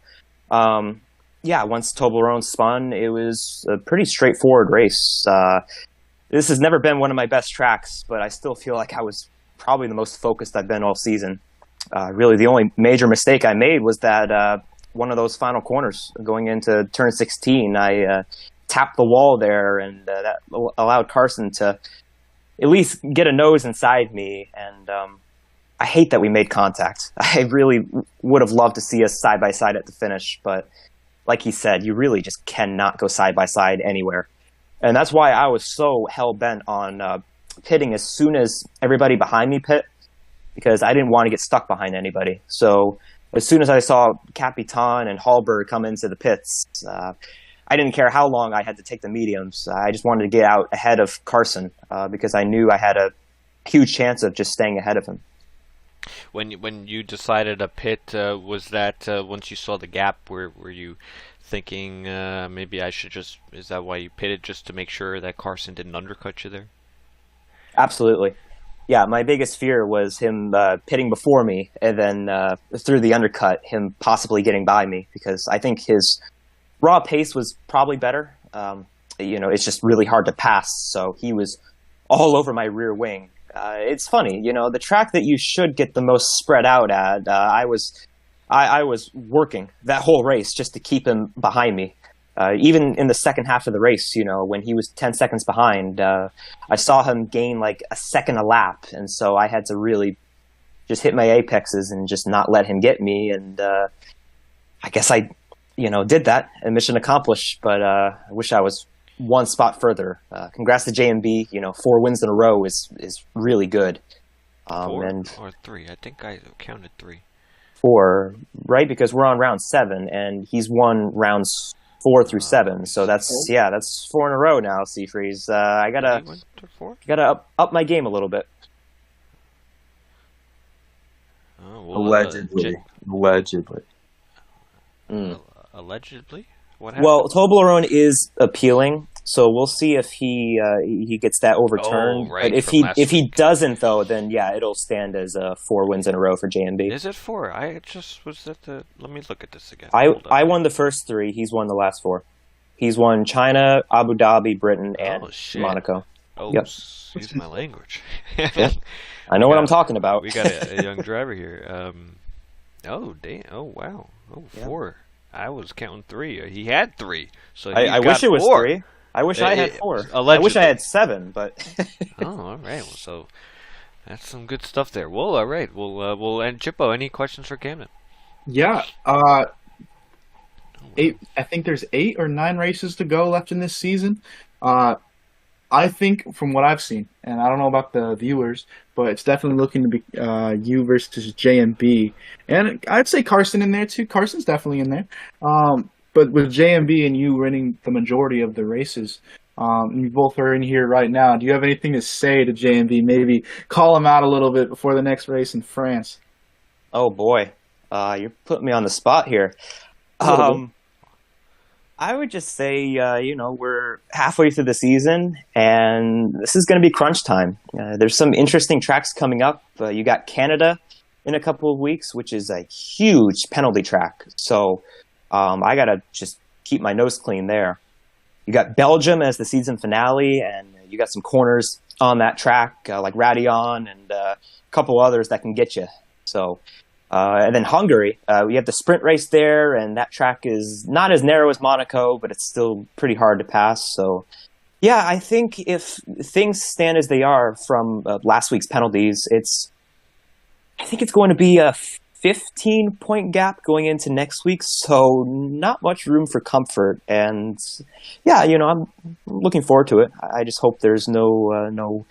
Speaker 4: once Toblerone spun, it was a pretty straightforward race. This has never been one of my best tracks, but I still feel like I was probably the most focused I've been all season. Really, the only major mistake I made was that one of those final corners going into turn 16. I tapped the wall there, and that allowed Carson to at least get a nose inside me. And I hate that we made contact. I really would have loved to see us side by side at the finish, but like he said, you really just cannot go side by side anywhere. And that's why I was so hell-bent on pitting as soon as everybody behind me pit, because I didn't want to get stuck behind anybody. So as soon as I saw Capitan and Hallberg come into the pits, I didn't care how long I had to take the mediums. I just wanted to get out ahead of Carson because I knew I had a huge chance of just staying ahead of him.
Speaker 1: When you decided to pit, was that once you saw the gap, were you thinking maybe I should just, is that why you pitted, just to make sure that Carson didn't undercut you there?
Speaker 4: Absolutely. Yeah, my biggest fear was him pitting before me, and then through the undercut, him possibly getting by me, because I think his raw pace was probably better. It's just really hard to pass, so he was all over my rear wing. It's funny, the track that you should get the most spread out at, I was working that whole race just to keep him behind me. Even in the second half of the race, when he was 10 seconds behind, I saw him gain like a second a lap. And so I had to really just hit my apexes and just not let him get me. And I guess I, did that, and mission accomplished. But I wish I was one spot further. Congrats to JMB. 4 wins in a row is really good.
Speaker 1: 4 or 3? I think I counted 3.
Speaker 4: 4, right? Because we're on round 7, and he's won rounds 4 through 7, so that's 4 in a row now. Seafreeze, I gotta up my game a little bit.
Speaker 3: Allegedly.
Speaker 1: Allegedly. What happened?
Speaker 4: Well, Toblerone is appealing, so we'll see if he gets that overturned.
Speaker 1: Oh, right,
Speaker 4: But if he doesn't, though, then it'll stand as 4 wins in a row for JMB.
Speaker 1: Is it 4? I just was at the. Let me look at this again.
Speaker 4: I won the first 3. He's won the last 4. He's won China, Abu Dhabi, Britain, and Monaco.
Speaker 1: Oh,
Speaker 4: yep.
Speaker 1: Excuse my language.
Speaker 4: Yeah. I know what I'm talking about.
Speaker 1: We got a young driver here. Oh, damn. Oh, wow. Oh, 4. I was counting 3. He had 3. So
Speaker 4: I wish it was 3. I wish I had 4.
Speaker 1: Allegedly.
Speaker 4: I wish I had 7, but.
Speaker 1: Oh, all right. Well, so that's some good stuff there. Well, all right. And Chippo, any questions for Camden?
Speaker 2: Yeah. 8. I think there's 8 or 9 races to go left in this season. I think from what I've seen, and I don't know about the viewers, but it's definitely looking to be you versus JMB, and I'd say Carson in there too. Carson's definitely in there. But with JMB and you winning the majority of the races, you both are in here right now. Do you have anything to say to JMB? Maybe call him out a little bit before the next race in France.
Speaker 4: Oh boy, you're putting me on the spot here. I would just say, we're halfway through the season, and this is going to be crunch time. There's some interesting tracks coming up. You got Canada in a couple of weeks, which is a huge penalty track. So I got to just keep my nose clean there. You got Belgium as the season finale, and you got some corners on that track, like Radion and a couple others that can get you. So. And then Hungary, we have the sprint race there, and that track is not as narrow as Monaco, but it's still pretty hard to pass. So, yeah, I think if things stand as they are from last week's penalties, I think it's going to be a 15-point gap going into next week, so not much room for comfort. And, yeah, I'm looking forward to it. I just hope there's no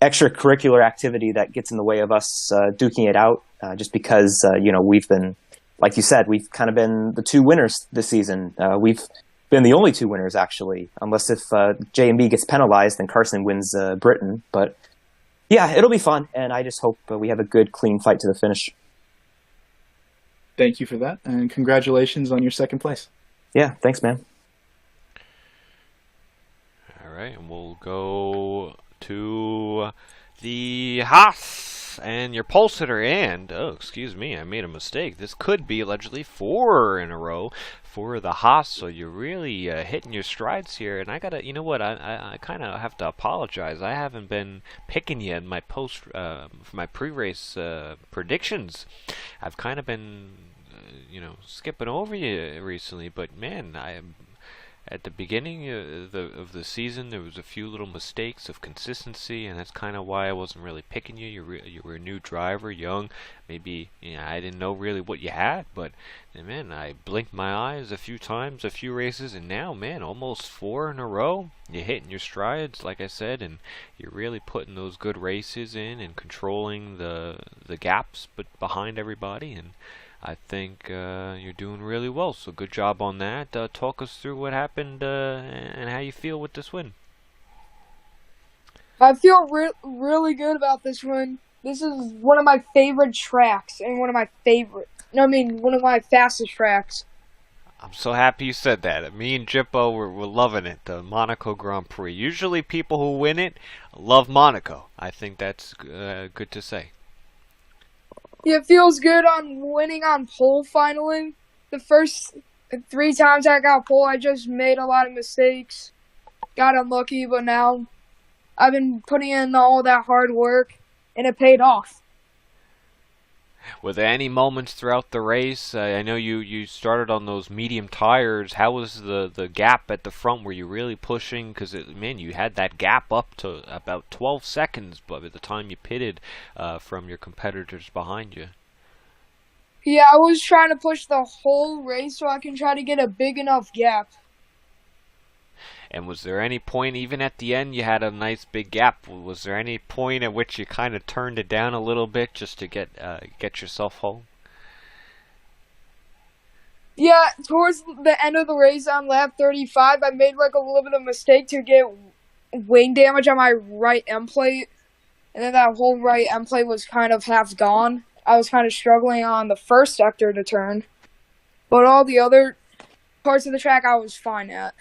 Speaker 4: extracurricular activity that gets in the way of us duking it out. Just because, we've been, like you said, we've kind of been the 2 winners this season. We've been the only 2 winners, actually, unless if JMB gets penalized and Carson wins Britain. But, yeah, it'll be fun, and I just hope we have a good, clean fight to the finish.
Speaker 2: Thank you for that, and congratulations on your 2nd place.
Speaker 4: Yeah, thanks, man.
Speaker 1: All right, and we'll go to the Haas. And your pole sitter, and excuse me, I made a mistake. This could be allegedly 4 in a row for the Haas. So you're really hitting your strides here. And I gotta, you know what? I kind of have to apologize. I haven't been picking you in my for my pre-race predictions. I've kind of been, skipping over you recently. But man, at the beginning of the season, there was a few little mistakes of consistency, and that's kind of why I wasn't really picking you. You were a new driver, young. Maybe I didn't know really what you had, but man, I blinked my eyes a few times, a few races, and now, man, almost 4 in a row. You're hitting your strides, like I said, and you're really putting those good races in and controlling the gaps, but behind everybody. And I think you're doing really well, so good job on that. Talk us through what happened and how you feel with this win.
Speaker 5: I feel really good about this one. This is one of my favorite tracks and one of my fastest tracks.
Speaker 1: I'm so happy you said that. Me and Jippo, we're loving it, the Monaco Grand Prix. Usually people who win it love Monaco. I think that's good to say.
Speaker 5: Yeah, it feels good on winning on pole finally. The first 3 times I got pole, I just made a lot of mistakes, got unlucky, but now I've been putting in all that hard work, and it paid off.
Speaker 1: Were there any moments throughout the race? I know you started on those medium tires. How was the gap at the front? Were you really pushing? Because, man, you had that gap up to about 12 seconds by the time you pitted from your competitors behind you.
Speaker 5: Yeah, I was trying to push the whole race so I can try to get a big enough gap.
Speaker 1: And was there any point, even at the end, you had a nice big gap? Was there any point at which you kind of turned it down a little bit just to get yourself home?
Speaker 5: Yeah, towards the end of the race on lap 35, I made like a little bit of mistake to get wing damage on my right end plate, and then that whole right end plate was kind of half gone. I was kind of struggling on the first sector to turn, but all the other parts of the track I was fine at.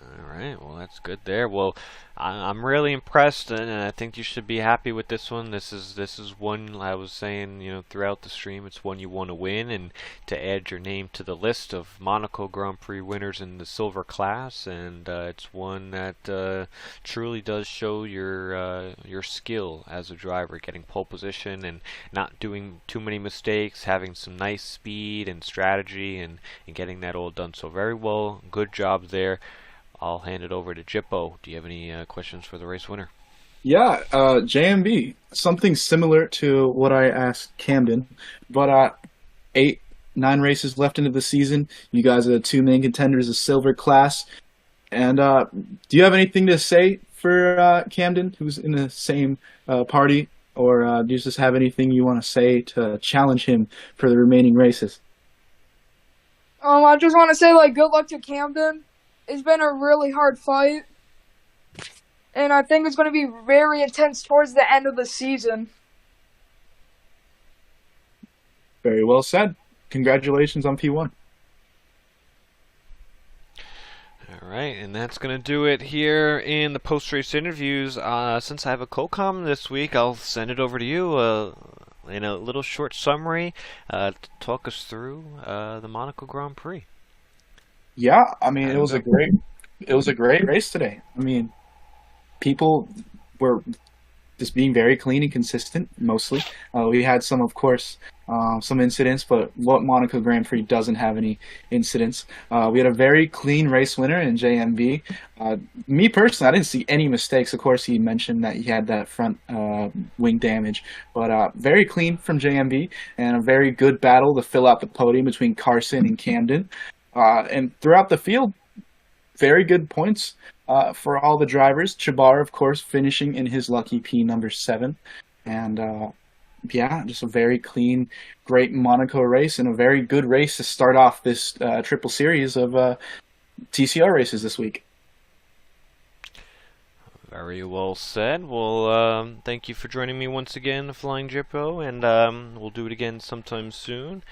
Speaker 1: All right, well, that's good there. Well, I'm really impressed, and I think you should be happy with this one. This is one I was saying, throughout the stream. It's one you want to win, and to add your name to the list of Monaco Grand Prix winners in the silver class. And it's one that truly does show your skill as a driver, getting pole position and not doing too many mistakes, having some nice speed and strategy, and getting that all done. So very well, good job there. I'll hand it over to Jippo. Do you have any questions for the race winner?
Speaker 2: Yeah, JMB, something similar to what I asked Camden, but 9 races left into the season. You guys are the 2 main contenders of silver class. And do you have anything to say for Camden, who's in the same party? Or do you just have anything you want to say to challenge him for the remaining races?
Speaker 5: I just want to say, good luck to Camden. It's been a really hard fight, and I think it's going to be very intense towards the end of the season.
Speaker 2: Very well said. Congratulations on P1.
Speaker 1: All right, and that's going to do it here in the post-race interviews. Since I have a co-com this week, I'll send it over to you in a little short summary to talk us through the Monaco Grand Prix.
Speaker 2: Yeah, I mean, it was a great race today. I mean, people were just being very clean and consistent, mostly. We had some, of course, some incidents, but what Monaco Grand Prix doesn't have any incidents? We had a very clean race winner in JMB. Me personally, I didn't see any mistakes. Of course, he mentioned that he had that front wing damage, but very clean from JMB, and a very good battle to fill out the podium between Carson and Camden. And throughout the field, very good points for all the drivers. Chabar, of course, finishing in his lucky P number 7. And yeah, just a very clean, great Monaco race, and a very good race to start off this triple series of TCR races this week.
Speaker 1: Very well said. Well, thank you for joining me once again, Flying Jippo, and we'll do it again sometime soon.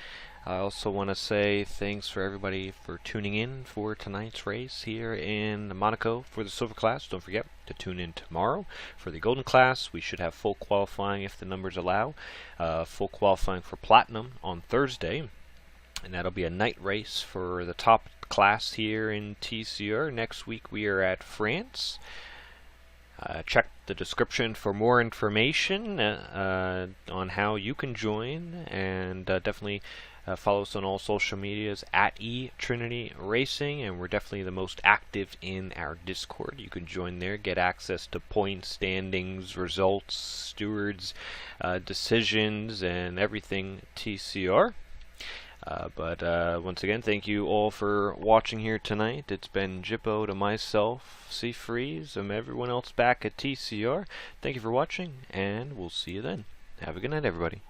Speaker 1: I also want to say thanks for everybody for tuning in for tonight's race here in Monaco for the silver class. Don't forget to tune in tomorrow for the golden class. We should have full qualifying if the numbers allow. Full qualifying for platinum on Thursday, and that'll be a night race for the top class here in TCR. Next week we are at France. Check the description for more information on how you can join, and definitely follow us on all social medias at Trinity Racing, and we're definitely the most active in our Discord. You can join there, get access to points, standings, results, stewards, decisions, and everything TCR. But once again, thank you all for watching here tonight. It's been Jippo to myself, Seafreeze, and everyone else back at TCR. Thank you for watching, and we'll see you then. Have a good night, everybody.